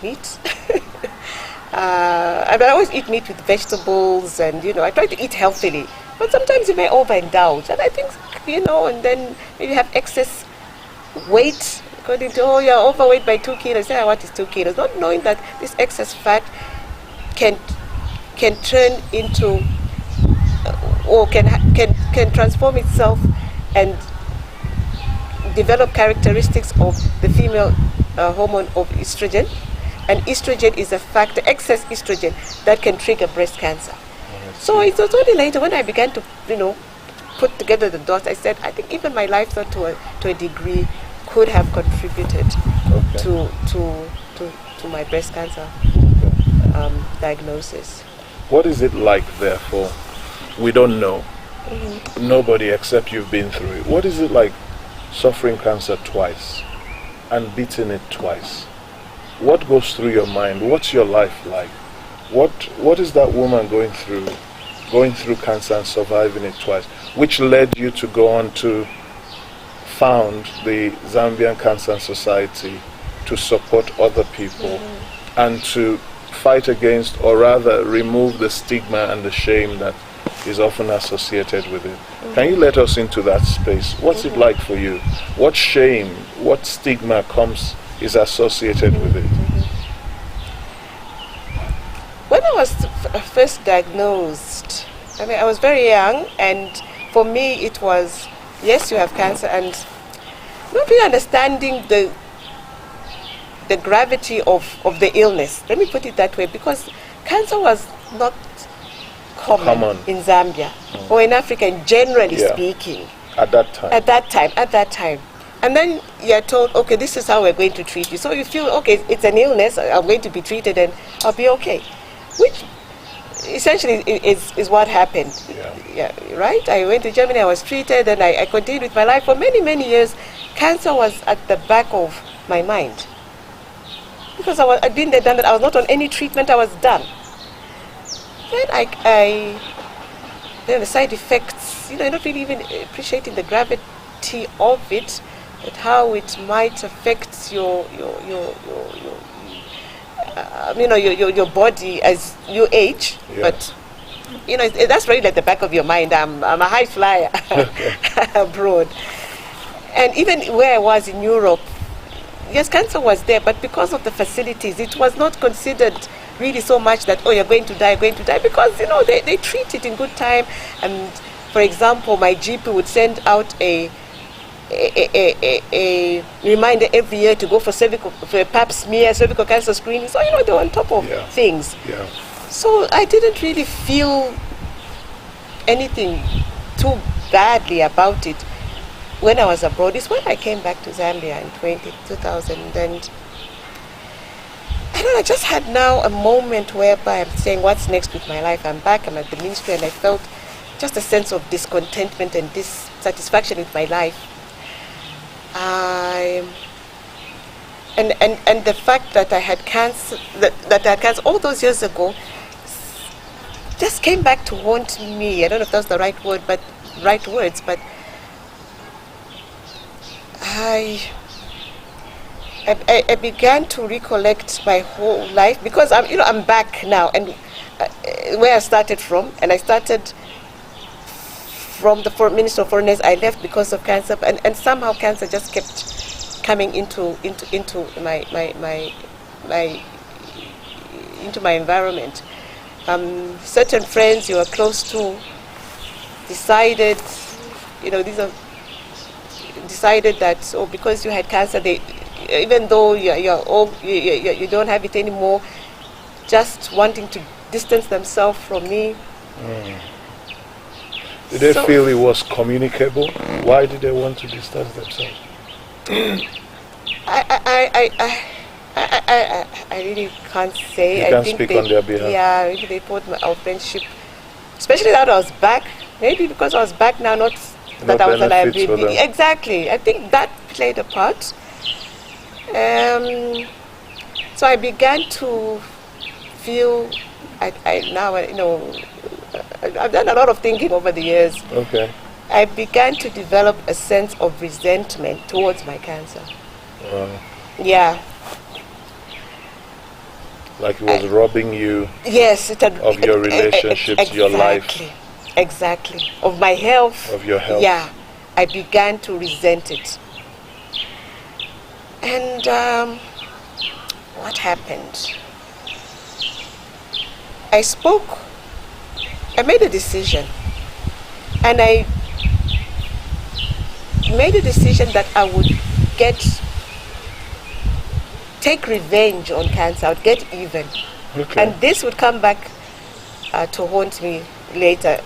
meat. I always eat meat with vegetables, and I try to eat healthily. But sometimes you may overindulge, and I think and then maybe have excess weight. According to, you're overweight by 2 kilos. Say, what is 2 kilos? Not knowing that this excess fat can turn into or can transform itself and develop characteristics of the female hormone of estrogen. And estrogen is a factor, excess estrogen, that can trigger breast cancer. So it was only later when I began to, put together the dots. I said, I think even my lifestyle to a degree could have contributed to my breast cancer diagnosis. What is it like, therefore? We don't know. Nobody except you've been through it. What is it like suffering cancer twice and beating it twice? What goes through your mind? What's your life like? What is that woman going through cancer and surviving it twice? Which led you to go on to found the Zambian Cancer Society to support other people and to fight against, or rather remove, the stigma and the shame that is often associated with it. Can you let us into that space? What's it like for you? What shame, what stigma is associated with it? When I was first diagnosed, I was very young, and for me it was, yes, you have cancer, and not really understanding the gravity of the illness. Let me put it that way, because cancer was not common in Zambia or in Africa, generally speaking. At that time. And then you're told, okay, this is how we're going to treat you. So you feel, okay, it's an illness, I'm going to be treated and I'll be okay. Which essentially is what happened. Yeah, right? I went to Germany, I was treated, and I continued with my life for many, many years. Cancer was at the back of my mind. Because I'd been there, done that. I was not on any treatment, I was done. then then the side effects, you're not really even appreciating the gravity of it, but how it might affect your body as you age. Yeah. But that's really at the back of your mind. I'm a high flyer abroad, and even where I was in Europe, yes, cancer was there, but because of the facilities, it was not considered really so much that, you're going to die, because they treat it in good time. And for example, my GP would send out a reminder every year to go for pap smear, cervical cancer screening. So they're on top of things. Yeah. So I didn't really feel anything too badly about it when I was abroad. It's when I came back to Zambia in 2000, and I just had now a moment whereby I'm saying, what's next with my life? I'm back, I'm at the ministry, and I felt just a sense of discontentment and dissatisfaction with my life. And the fact that I had cancer, that I had cancer all those years ago, just came back to haunt me. I don't know if that's the right words, but I began to recollect my whole life, because I'm back now, and where I started from, and I started from the Minister of Foreigners. I left because of cancer, and somehow cancer just kept coming into my environment. Certain friends you are close to decided, decided that because you had cancer, even though you don't have it anymore, just wanting to distance themselves from me. Did they feel it was communicable? Why did they want to distance themselves? I really can't say. You can't speak on their behalf. Yeah, maybe they thought our friendship, especially that I was back. Maybe because I was back now, not that I was a liability. Exactly. I think that played a part. So I began to feel. I've done a lot of thinking over the years. Okay. I began to develop a sense of resentment towards my cancer. Yeah. Like it was robbing you. Yes, of your relationships, your life. Exactly. Of my health. Of your health. Yeah. I began to resent it. And what happened? I made a decision. And I made a decision that I would take revenge on cancer. I would get even. Okay. And this would come back to haunt me later.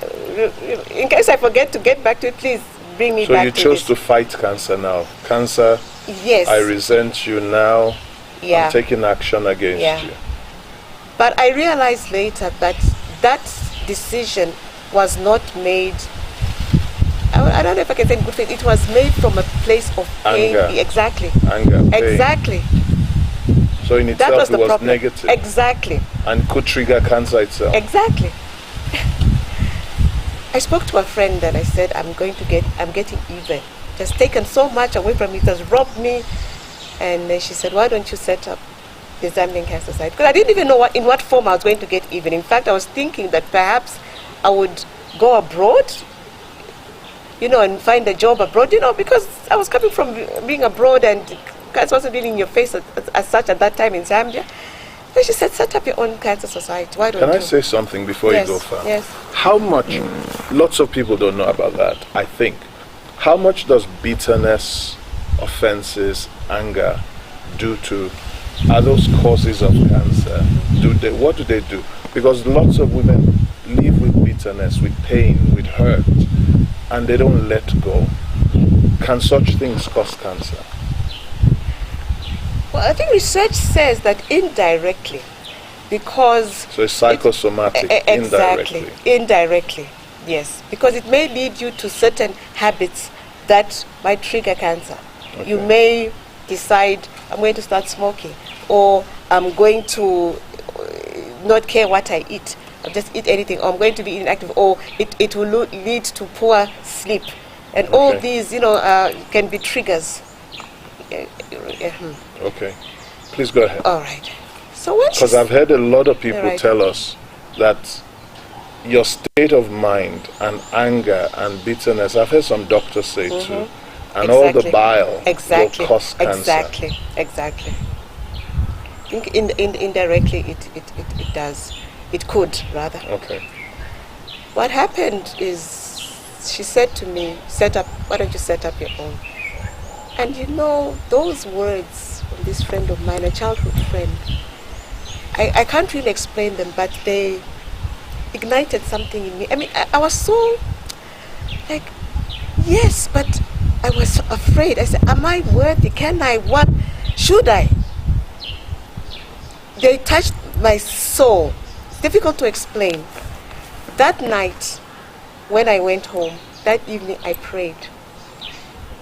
In case I forget to get back to it, please bring me back to this. So you chose to fight cancer now. Cancer, yes. I resent you now. Yeah. I'm taking action against you. But I realized later that decision was not made, I don't know if I can say in good faith, it was made from a place of pain. Anger. Exactly. Anger. Pain. Exactly. So in itself it was problem. Negative. Exactly. And could trigger cancer itself. Exactly. I spoke to a friend and I said, I'm getting even. Just taken so much away from me, it has robbed me. And then she said, why don't you set up the Zambian Cancer Society? Because I didn't even know in what form I was going to get even. In fact, I was thinking that perhaps I would go abroad, and find a job abroad, because I was coming from being abroad and cancer wasn't really in your face as such at that time in Zambia. Then she said, set up your own cancer society. Why don't you? Can I say something before you go far? Yes. How much, lots of people don't know about that, I think. How much does bitterness, offenses, anger do to, are those causes of cancer? What do they do? Because lots of women live with bitterness, with pain, with hurt, and they don't let go. Can such things cause cancer? Well, I think research says that indirectly, because... So it's psychosomatic, exactly, indirectly, yes. Because it may lead you to certain habits that might trigger cancer. Okay. You may decide, I'm going to start smoking, or I'm going to not care what I eat. I'll just eat anything, or I'm going to be inactive, or it will lead to poor sleep. And all these, can be triggers. Okay. Please go ahead. All right. So when because I've heard a lot of people right. tell us that your state of mind and anger and bitterness, I've heard some doctors say too, and all the bile will cause cancer. Exactly. I think indirectly it does. It could, rather. Okay. What happened is, she said to me, why don't you set up your own? And those words from this friend of mine, a childhood friend, I can't really explain them, but they ignited something in me. I mean, I was so, like, yes, but I was afraid. I said, am I worthy? Can I? What? Should I? They touched my soul. It's difficult to explain. That night, when I went home, that evening I prayed.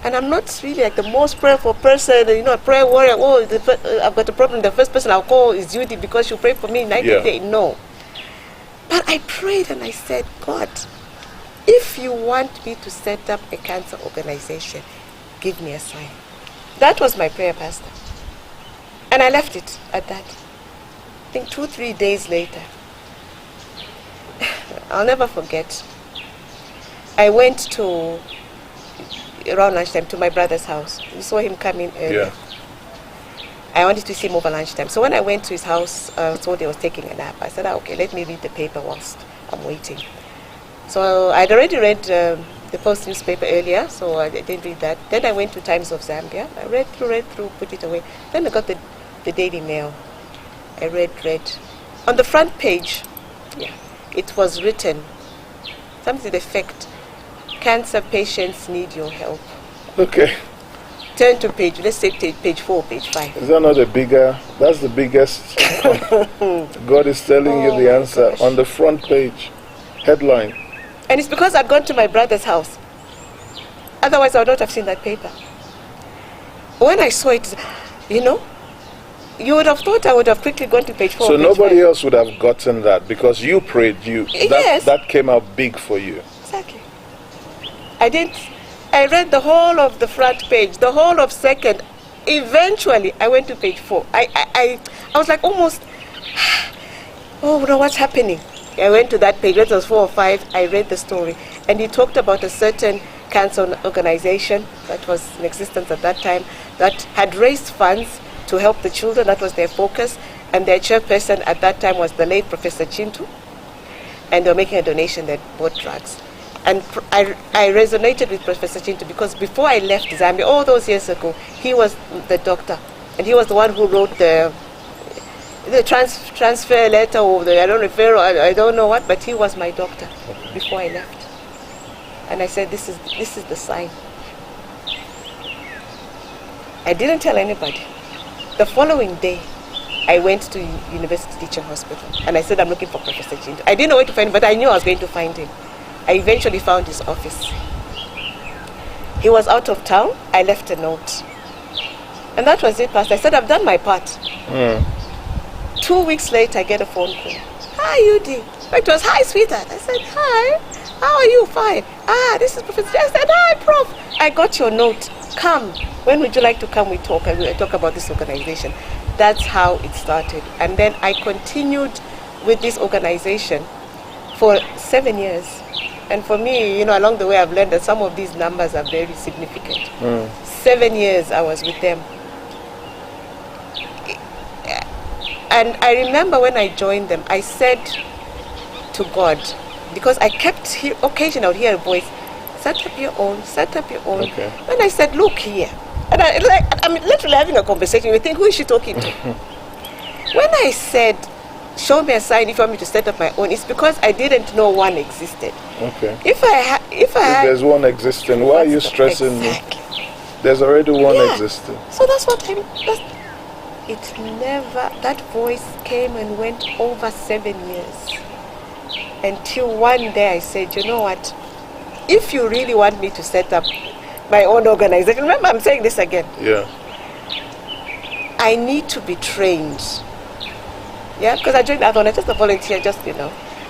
And I'm not really like the most prayerful person, a prayer warrior. Oh, I've got a problem. The first person I'll call is Judy because she'll pray for me night and day. No. But I prayed and I said, God, if you want me to set up a cancer organization, give me a sign. That was my prayer, Pastor. And I left it at that. I think 2-3 days later, I'll never forget. I went to, around lunchtime, to my brother's house. We saw him come in early. Yeah. I wanted to see him over lunchtime. So when I went to his house, I saw he was taking a nap. I said, okay, let me read the paper whilst I'm waiting. So I'd already read the Post newspaper earlier, so I didn't read that. Then I went to Times of Zambia. I read through, put it away. Then I got the Daily Mail. I read. On the front page, it was written, something to the effect, cancer patients need your help. Okay. Turn to let's say page 4, page 5. Is that not that's the biggest, God is telling you the answer on the front page, headline. And it's because I'd gone to my brother's house. Otherwise I would not have seen that paper. When I saw it, you would have thought I would have quickly gone to page 4. So nobody else would have gotten that because you prayed. Yes. That came out big for you. Exactly. I read the whole of the front page, the whole of second. Eventually, I went to page 4. I was like almost, oh no, what's happening? I went to that page, it was 4 or 5, I read the story. And he talked about a certain cancer organization that was in existence at that time that had raised funds to help the children. That was their focus. And their chairperson at that time was the late Professor Chintu. And they were making a donation that bought drugs. And I resonated with Professor Chintu because before I left Zambia, all those years ago, he was the doctor. And he was the one who wrote the transfer letter or I don't know what, but he was my doctor before I left. And I said, this is the sign. I didn't tell anybody. The following day, I went to University Teaching Hospital and I said, I'm looking for Professor Chintu. I didn't know where to find him, but I knew I was going to find him. I eventually found his office. He was out of town. I left a note. And that was it, Pastor. I said, I've done my part. 2 weeks later, I get a phone call. Hi, Udi. It was, hi, sweetheart. I said, hi. How are you? Fine. This is Professor. I said, hi, Prof. I got your note. Come. When would you like to come? We talk. And we talk about this organization. That's how it started. And then I continued with this organization for 7 years. And for me, along the way, I've learned that some of these numbers are very significant. 7 years I was with them. And I remember when I joined them, I said to God, because I kept occasionally I would hear a voice, set up your own. Okay. And I said, look here. And I'm literally having a conversation. You think, who is she talking to? When I said, show me a sign if you want me to set up my own, it's because I didn't know one existed. Okay. If there's one existing, why are you stressing me? There's already one existing. So that's what that voice came and went over 7 years. Until one day I said, you know what? If you really want me to set up my own organization, remember I'm saying this again. Yeah. I need to be trained. Yeah, because I joined Adon, just a volunteer,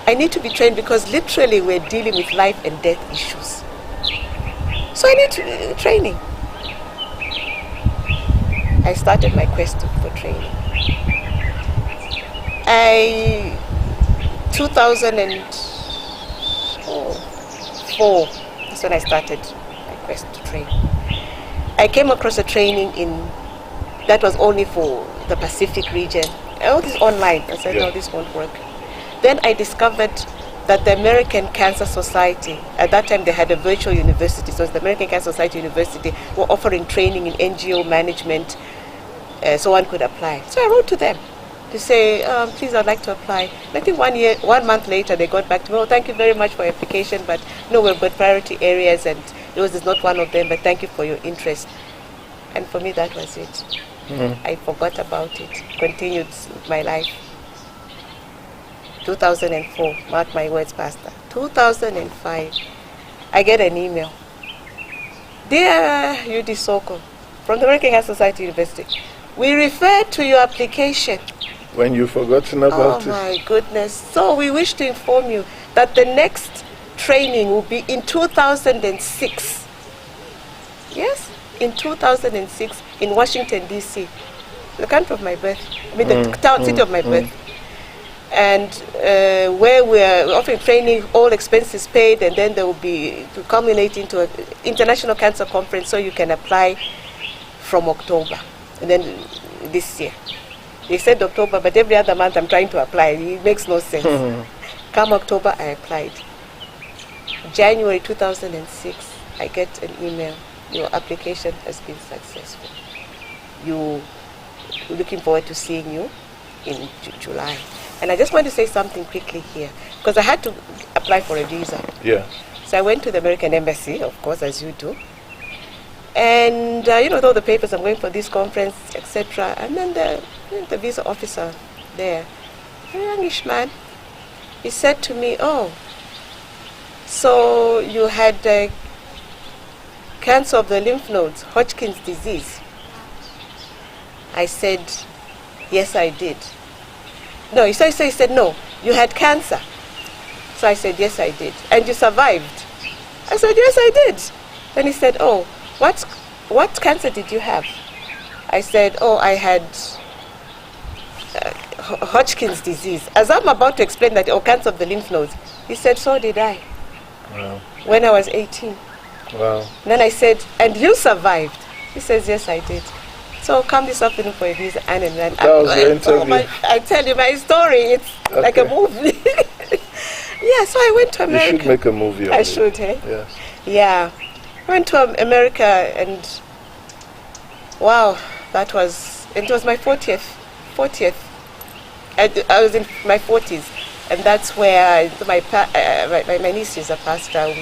I I need to be trained because literally we're dealing with life and death issues. So I need training. I started my quest for training. 2004, that's when I started my quest to train. I came across a training that was only for the Pacific region. All this online. I said, no, this won't work. Then I discovered that the American Cancer Society, at that time they had a virtual university, so the American Cancer Society University were offering training in NGO management, so one could apply. So I wrote to them to say, please, I'd like to apply. I think 1 month later, they got back to me, oh, thank you very much for your application, but no, we've got priority areas and yours is not one of them, but thank you for your interest. And for me, that was it. I forgot about it, continued my life. 2004, mark my words, Pastor. 2005, I get an email. Dear UD Soko, from the American Cancer Society University, we refer to your application. When you've forgotten about it. Oh my goodness. So we wish to inform you that the next training will be in 2006. Yes, in 2006 in Washington, D.C., the country of my birth. I mean, the city of my birth. And where we're offering training, all expenses paid, and then there will be to culminate into an international cancer conference, so you can apply from October, and then this year. They said October, but every other month I'm trying to apply. It makes no sense. Come October, I applied. January 2006, I get an email. Your application has been successful. We're looking forward to seeing you in July. And I just want to say something quickly here, because I had to apply for a visa. Yeah. So I went to the American Embassy, of course, as you do. And, with all the papers, I'm going for this conference, etc. And then the visa officer there, a youngish man, he said to me, oh, so you had cancer of the lymph nodes, Hodgkin's disease. I said, yes, I did. No, he said, no, you had cancer. So I said, yes, I did. And you survived? I said, yes, I did. Then he said, oh, what cancer did you have? I said, oh, I had Hodgkin's disease. As I'm about to explain that, cancer of the lymph nodes, he said, so did I. Wow. When I was 18. Wow. And then I said, and you survived? He says, yes, I did. So come this afternoon for a visa, and that was your interview. I tell you my story. It's like a movie. Yeah, so I went to America. You should make a movie of it. I should, eh? Yes. Yeah. I went to America, and wow, it was my 40th. I was in my 40s, and that's where my niece is a pastor.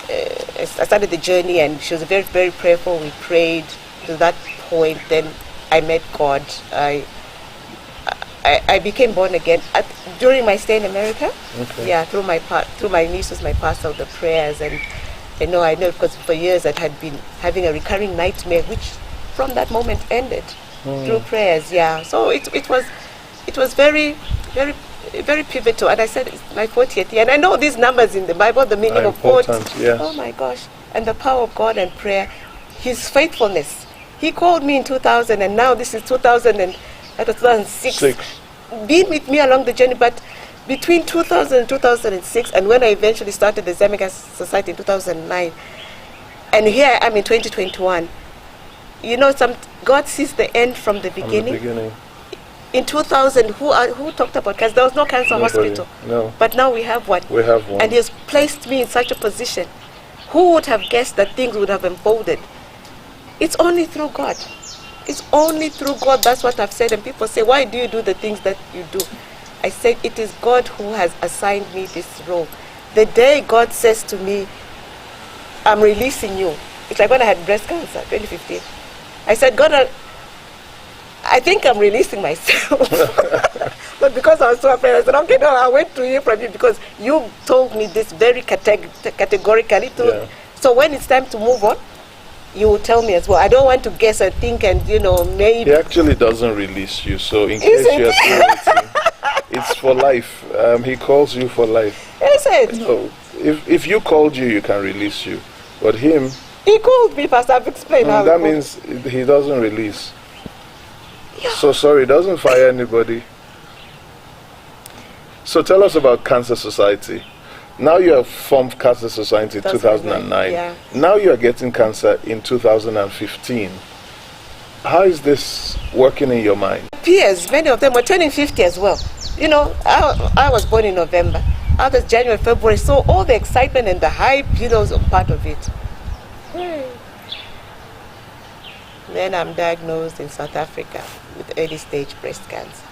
I started the journey, and she was very, very prayerful. We prayed to that point. Then I met God. I became born again during my stay in America. Okay. Yeah, through my niece was my pastor of the prayers, and I know because for years I had been having a recurring nightmare, which from that moment ended through prayers. Yeah, so it was very, very, very pivotal. And I said it's my 40th year, and I know these numbers in the Bible, the meaning of 40. Yeah. Oh my gosh! And the power of God and prayer, His faithfulness. He called me in 2000, and now this is 2006. Been with me along the journey, but between 2000 and 2006, and when I eventually started the Islamic Society in 2009, and here I am in 2021. God sees the end from the beginning. In 2000, who talked about cancer? There was no cancer hospital. No. But now we have one. We have one. And He has placed me in such a position. Who would have guessed that things would have unfolded? It's only through God. It's only through God. That's what I've said. And people say, why do you do the things that you do? I said, it is God who has assigned me this role. The day God says to me, I'm releasing you. It's like when I had breast cancer, 2015. I said, God, I think I'm releasing myself. But because I was so afraid, I said, okay, no, I'll wait to hear from you, because you told me this very categorically. So when it's time to move on, you will tell me as well. I don't want to guess and think and, maybe. He actually doesn't release you, so in case you're still waiting, It's for life. He calls you for life. Is it? So if you called you, you can release you. But him, He called me, Pastor. I've explained how. that means he doesn't release. So sorry, he doesn't fire anybody. So tell us about Cancer Society. Now you have formed Cancer Society in 2009. Yeah. Now you are getting cancer in 2015. How is this working in your mind? Peers, many of them were turning 50 as well. You know, I was born in November. Others January, February. So all the excitement and the hype, you know, is a part of it. Then I'm diagnosed in South Africa with early stage breast cancer.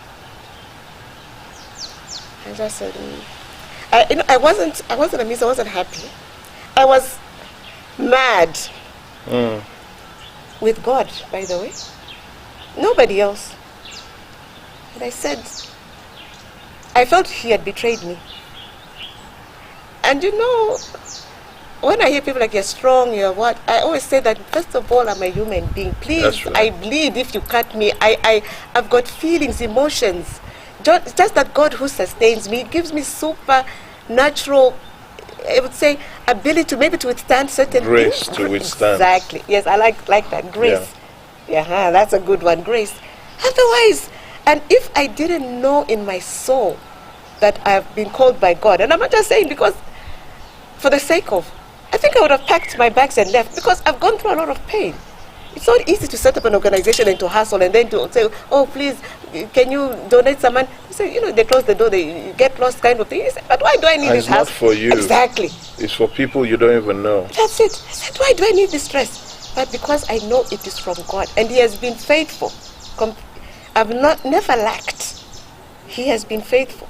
I just said, I wasn't amused. I wasn't happy. I was mad with God, by the way. Nobody else. And I said, I felt He had betrayed me. And you know, when I hear people like, you're strong, you're what, I always say that, first of all, I'm a human being. Please, right. I bleed if you cut me. I've got feelings, emotions. Just that God who sustains me, gives me supernatural, I would say, ability maybe to withstand certain Grace things. to withstand. Exactly. Yes, I like that. Grace. Yeah, that's a good one. Grace. Otherwise, and if I didn't know in my soul that I've been called by God, and I'm not just saying because for the sake of, I think I would have packed my bags and left, because I've gone through a lot of pain. It's not easy to set up an organization and to hustle and then to say, oh, please, can you donate some money? You say, you know, they close the door, you get lost kind of thing. You say, but why do I need this house? It's not for you. Exactly. It's for people you don't even know. That's it. I said, why do I need this stress? But because I know it is from God, and He has been faithful. I've never lacked. He has been faithful.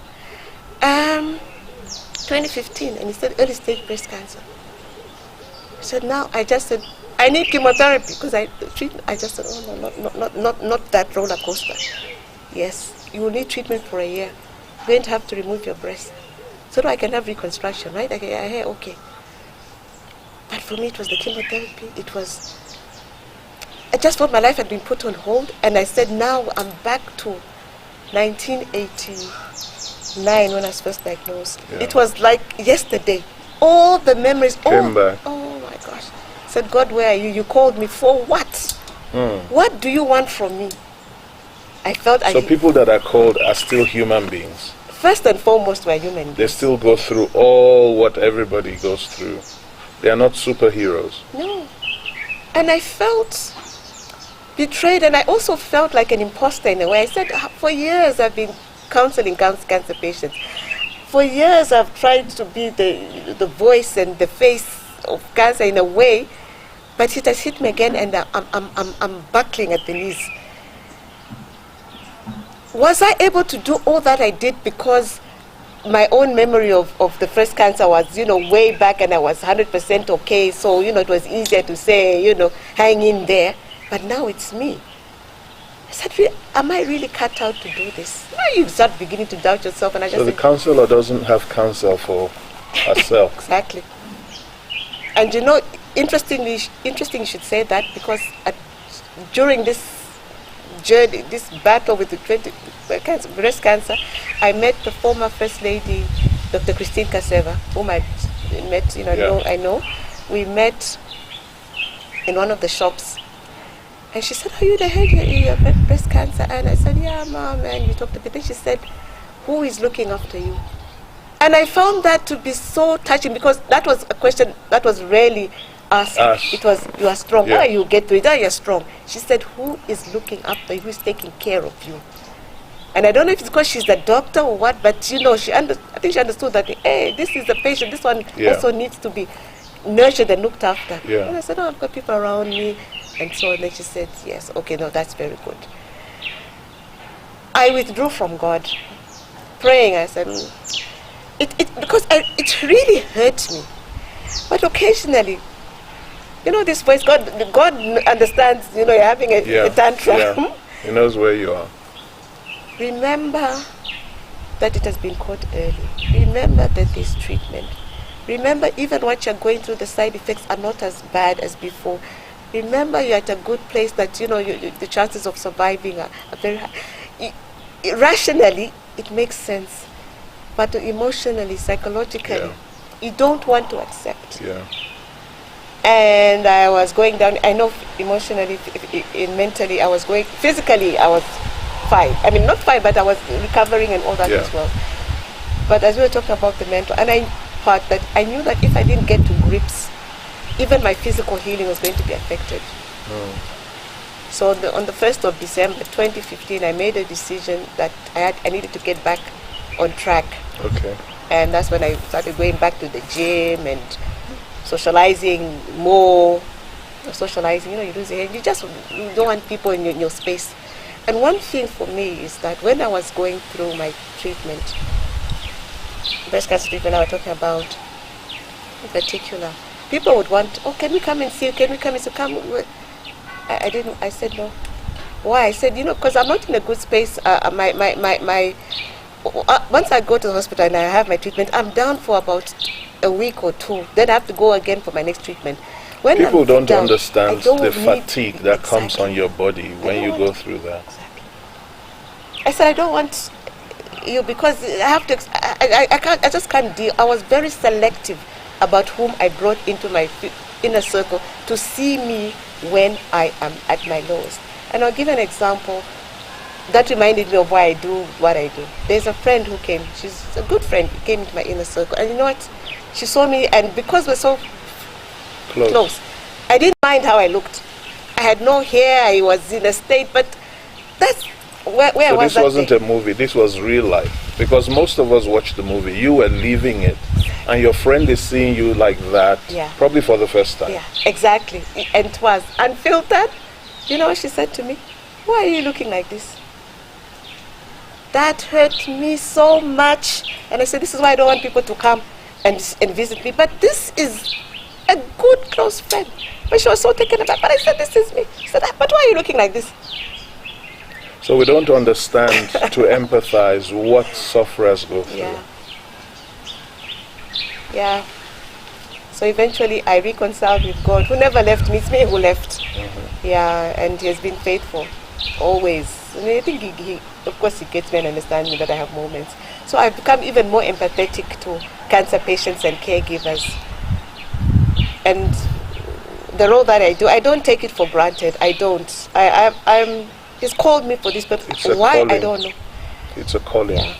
2015, and He said early stage breast cancer. I said, now I just said, I need chemotherapy, because I just said, oh no, not that roller coaster. Yes, you will need treatment for a year. You're going to have to remove your breast so that I can have reconstruction, right? Okay. But for me, it was the chemotherapy. I just felt my life had been put on hold, and I said, now I'm back to 1989 when I was first diagnosed. Yeah. It was like yesterday. All the memories came back. Oh my gosh. I said, God, where are you? You called me for what? What do you want from me? I felt so people that are called are still human beings. First and foremost, we're human beings. They still go through all what everybody goes through. They are not superheroes. No. And I felt betrayed, and I also felt like an imposter in a way. I said, for years I've been counseling cancer patients. For years I've tried to be the voice and the face of cancer in a way, but it has hit me again, and I'm buckling at the knees. Was I able to do all that I did because my own memory of the first cancer was, you know, way back, and I was 100% okay, so, you know, it was easier to say, you know, hang in there. But now it's me. I said, am I really cut out to do this? Now you start beginning to doubt yourself, and I just so the counselor doesn't have counsel for herself. Exactly. And you know, interesting you should say that, because during this journey, this battle with the breast cancer, I met the former First Lady, Dr. Christine Kaseva, whom I met, you know, I know. We met in one of the shops, and she said, "Are you the head? You have breast cancer?" And I said, "Yeah, Mom." And we talked a bit. Then she said, "Who is looking after you?" And I found that to be so touching, because that was a question that was rarely asked. It was, you are strong. Yeah. Why you get to it? You're strong. She said, who is looking after you? Who is taking care of you? And I don't know if it's because she's a doctor or what, but you know, I think she understood that, hey, this is a patient. This one also needs to be nurtured and looked after. Yeah. And I said, oh, I've got people around me. And so then she said, yes, okay, no, that's very good. I withdrew from God, praying. I said, because it really hurt me. But occasionally, you know, this voice, God understands, you know, you're having a tantrum. Yeah. He knows where you are. Remember that it has been caught early. Remember that there's treatment. Remember, even what you're going through, the side effects are not as bad as before. Remember, you're at a good place, that, you know, the chances of surviving are very high. Rationally, it makes sense. But emotionally, psychologically, Yeah. you don't want to accept. Yeah. And I was going down. I know emotionally, mentally, I was going. Physically, I was fine. I mean, not fine, but I was recovering and all that Yeah. as well. But as we were talking about the mental, and I thought that I knew that if I didn't get to grips, even my physical healing was going to be affected. So on the 1st of December 2015, I made a decision that I needed to get back on track. Okay. And that's when I started going back to the gym and socializing more. Socializing, you lose your head. You don't want people in your space. And one thing for me is that when I was going through my treatment, breast cancer treatment I was talking about in particular, people would want, can we come and see you? Can we come and see you? Come. I didn't. I said no. Why? I said, because I'm not in a good space. Once I go to the hospital and I have my treatment, I'm down for about a week or two. Then I have to go again for my next treatment. When People don't understand the need fatigue that comes exactly. on your body when you go through that. Exactly. I said, I don't want you because I have to. I can't. I just can't deal. I was very selective about whom I brought into my inner circle to see me when I am at my lowest. And I'll give an example that reminded me of why I do what I do. There's a friend who came. She's a good friend. Who came into my inner circle, and you know what? She saw me, and because we're so close, I didn't mind how I looked. I had no hair. I was in a state, but that's where So I was. this wasn't a movie. This was real life. Because most of us watched the movie. You were living it, and your friend is seeing you like that. Yeah. Probably for the first time. Yeah, exactly. And it was unfiltered. You know what she said to me? Why are you looking like this? That hurt me so much. And I said, this is why I don't want people to come and visit me. But this is a good close friend. But she was so taken aback. But I said, this is me. She said, but why are you looking like this? So we don't understand to empathize what sufferers go through. Yeah. Yeah. So eventually I reconciled with God, who never left me. It's me who left. Yeah, and he has been faithful, always. And I think he of course, he gets me and understands me that I have moments. So I've become even more empathetic to cancer patients and caregivers. And the role that I do, I don't take it for granted. I don't. He's called me for this, but why, calling. I don't know. It's a calling. Yeah.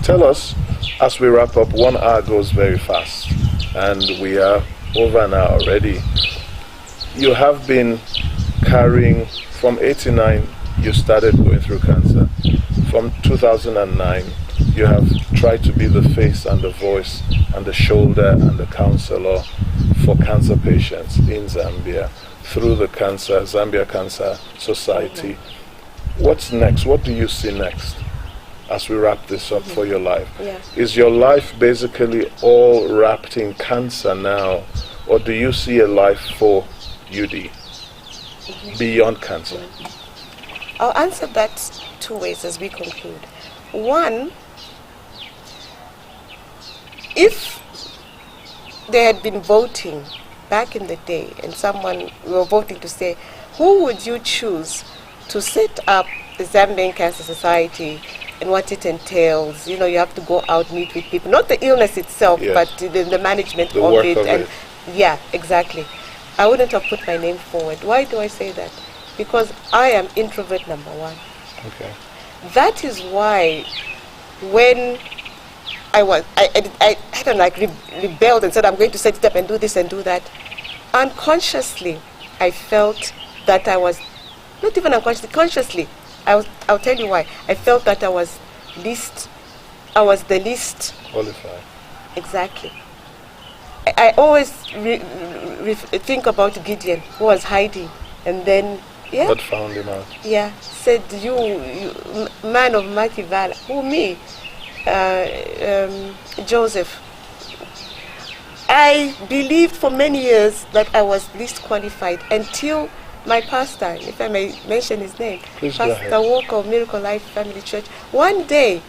Tell us, as we wrap up, 1 hour goes very fast, and we are over an hour already. You have been carrying, from 89, you started going through cancer. From 2009, you have tried to be the face and the voice and the shoulder and the counselor for cancer patients in Zambia through the Zambia Cancer Society. What's next? What do you see next as we wrap this up for your life? Yeah. Is your life basically all wrapped in cancer now, or do you see a life for UD beyond cancer? I'll answer that two ways as we conclude. One, if they had been voting back in the day and someone were voting to say, who would you choose to set up the Zambian Cancer Society and what it entails? You have to go out, meet with people, not the illness itself, Yes. but the management The of work it. of And it. yeah, exactly. I wouldn't have put my name forward. Why do I say that? Because I am introvert number one. Okay. That is why when I don't like rebelled and said I'm going to set it up and do this and do that, unconsciously I felt that I was, not even unconsciously, consciously, I'll tell you why. I felt that I was the least Qualified. exactly. I always think about Gideon, who was hiding, and then God found him out. said, you man of mighty valor. Who, me? Joseph. I believed for many years that I was least qualified until my pastor, if I may mention his name, Please go ahead. Pastor Walker of Miracle Life Family Church. One day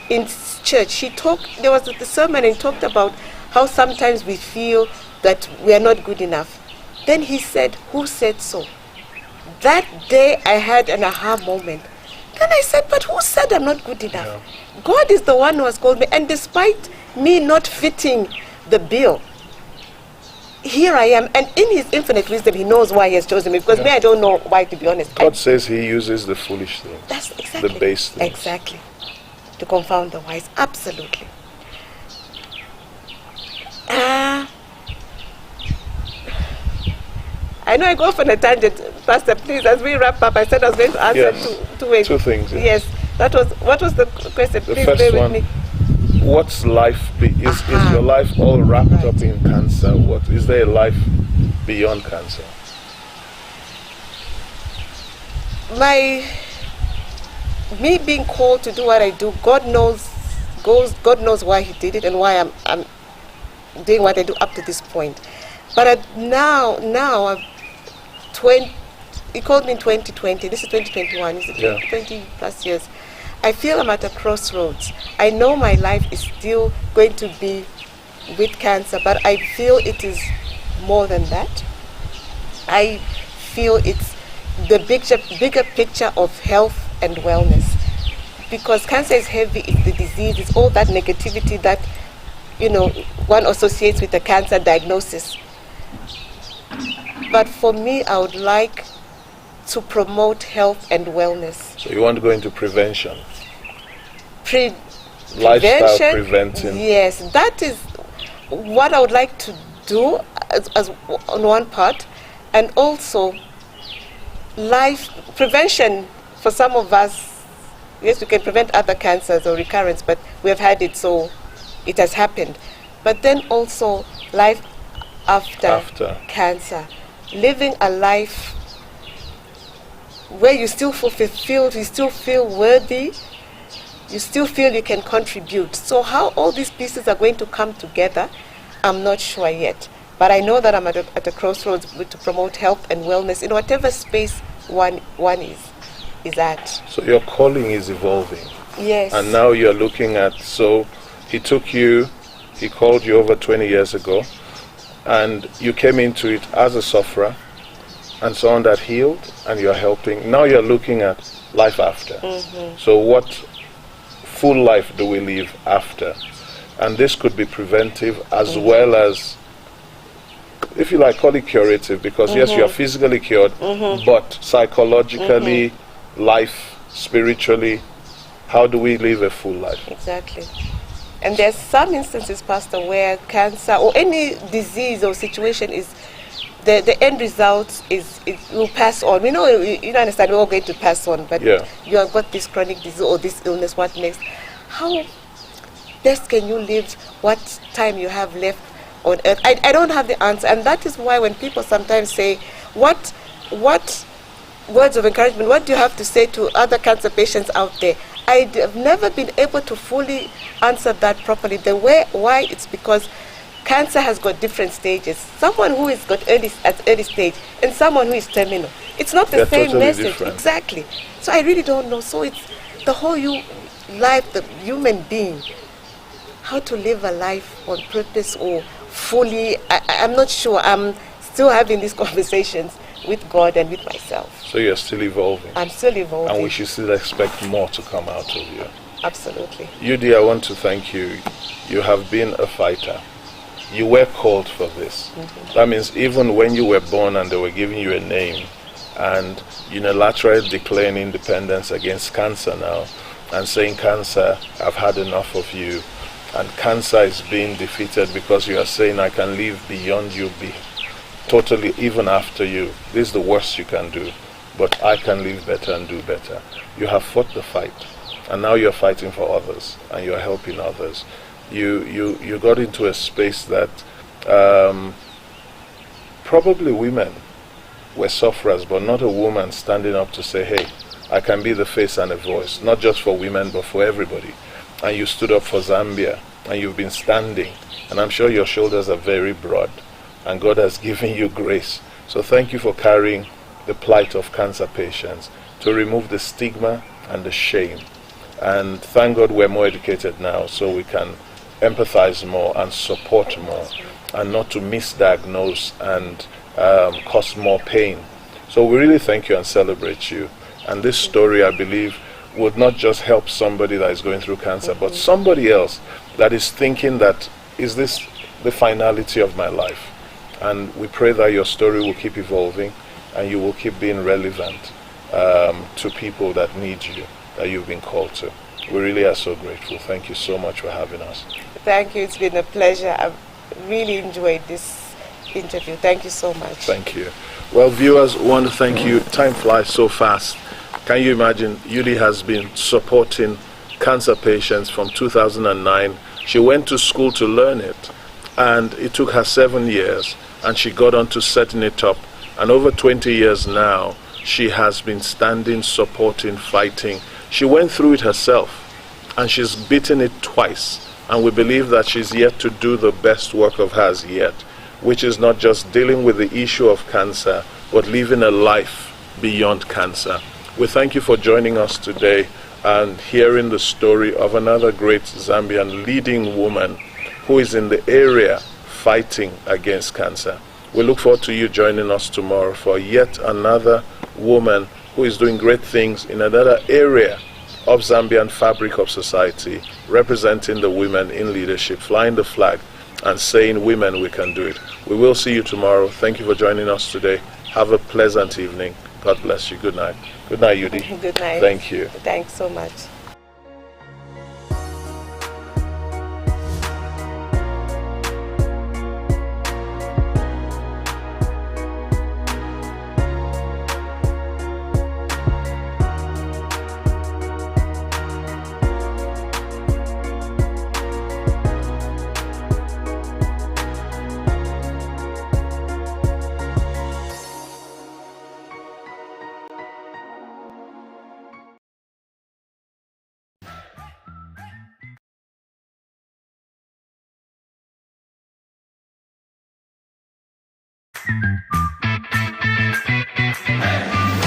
in church, there was the sermon and he talked about how sometimes we feel that we are not good enough. Then he said, who said so? That day I had an aha moment Then I said, but who said I'm not good enough? Yeah. God is the one who has called me. And despite me not fitting the bill, here I am. And in his infinite wisdom, he knows why he has chosen me. Because me, I don't know why, to be honest. God says he uses the foolish things. That's exactly. The base things. Exactly. To confound the wise. Absolutely. I know I go off on a tangent, Pastor. Please, as we wrap up, I said I was going to answer two things. Yeah. Yes, what was the question? The Please first bear with one, me. what's life? Is your life all wrapped up in cancer? What is there a life beyond cancer? Me being called to do what I do, God knows why He did it and why I'm doing what I do up to this point. But now he called me in 2020. This is 2021. Is it? Yeah. 20 plus years. I feel I'm at a crossroads. I know my life is still going to be with cancer, but I feel it is more than that. I feel it's the bigger picture of health and wellness. Because cancer is heavy, it's the disease, it's all that negativity that, one associates with a cancer diagnosis. But for me, I would like to promote health and wellness. So you want to go into prevention? Lifestyle preventing. Yes, that is what I would like to do as on one part. And also, life prevention for some of us. Yes, we can prevent other cancers or recurrence, but we have had it, so it has happened. But then also life after cancer. Living a life where you still feel fulfilled, you still feel worthy, you still feel you can contribute. So how all these pieces are going to come together, I'm not sure yet. But I know that I'm at a crossroads to promote health and wellness in whatever space one is at. So your calling is evolving. Yes. And now you're looking at, so he called you over 20 years ago, and you came into it as a sufferer and someone that healed, and you're helping. Now you're looking at life after. Mm-hmm. So what full life do we live after? And this could be preventive as well as, if you like, call it curative, because yes, you're physically cured, but psychologically, life, spiritually, how do we live a full life? Exactly. And there's some instances, Pastor, where cancer or any disease or situation is the end result is it will pass on. You understand, we're all going to pass on, but you have got this chronic disease or this illness, what next? How best can you live what time you have left on earth? I don't have the answer, and that is why when people sometimes say, what words of encouragement, what do you have to say to other cancer patients out there? I have never been able to fully answer that properly. Why? It's because cancer has got different stages. Someone who is got early stage and someone who is terminal. It's not the same totally message. Different. Exactly. So I really don't know. So it's the whole life, the human being, how to live a life on purpose or fully. I'm not sure. I'm still having these conversations with God and with myself. So you're still evolving. I'm still evolving. And we should still expect more to come out of you. Absolutely. Yudi, I want to thank you. You have been a fighter. You were called for this. That means even when you were born and they were giving you a name and unilaterally declaring independence against cancer now and saying, cancer, I've had enough of you. And cancer is being defeated because you are saying, I can live beyond you, totally even after you. This is the worst you can do, but I can live better and do better. You have fought the fight, and now you're fighting for others and you're helping others. You got into a space that probably women were sufferers, but not a woman standing up to say, hey, I can be the face and a voice, not just for women but for everybody. And you stood up for Zambia, and you've been standing, and I'm sure your shoulders are very broad, and God has given you grace. So thank you for carrying the plight of cancer patients to remove the stigma and the shame. And thank God we're more educated now, so we can empathize more and support more, and not to misdiagnose and cause more pain. So we really thank you and celebrate you. And this story, I believe, would not just help somebody that is going through cancer, but somebody else that is thinking that, is this the finality of my life? And we pray that your story will keep evolving and you will keep being relevant to people that need you, that you've been called to. We really are so grateful. Thank you so much for having us. Thank you. It's been a pleasure. I've really enjoyed this interview. Thank you so much. Thank you. Well, viewers, we want to thank you. Time flies so fast. Can you imagine? Yudi has been supporting cancer patients from 2009. She went to school to learn it, and it took her 7 years, and she got on to setting it up. And over 20 years now, she has been standing, supporting, fighting. She went through it herself, and she's beaten it twice. And we believe that she's yet to do the best work of hers yet, which is not just dealing with the issue of cancer, but living a life beyond cancer. We thank you for joining us today and hearing the story of another great Zambian leading woman who is in the area fighting against cancer. We look forward to you joining us tomorrow for yet another woman who is doing great things in another area of Zambian fabric of society, representing the women in leadership, flying the flag and saying, women, we can do it. We will see you tomorrow. Thank you for joining us today. Have a pleasant evening. God bless you. Good night. Good night, Yudi. Good night. Thank you. Thanks so much.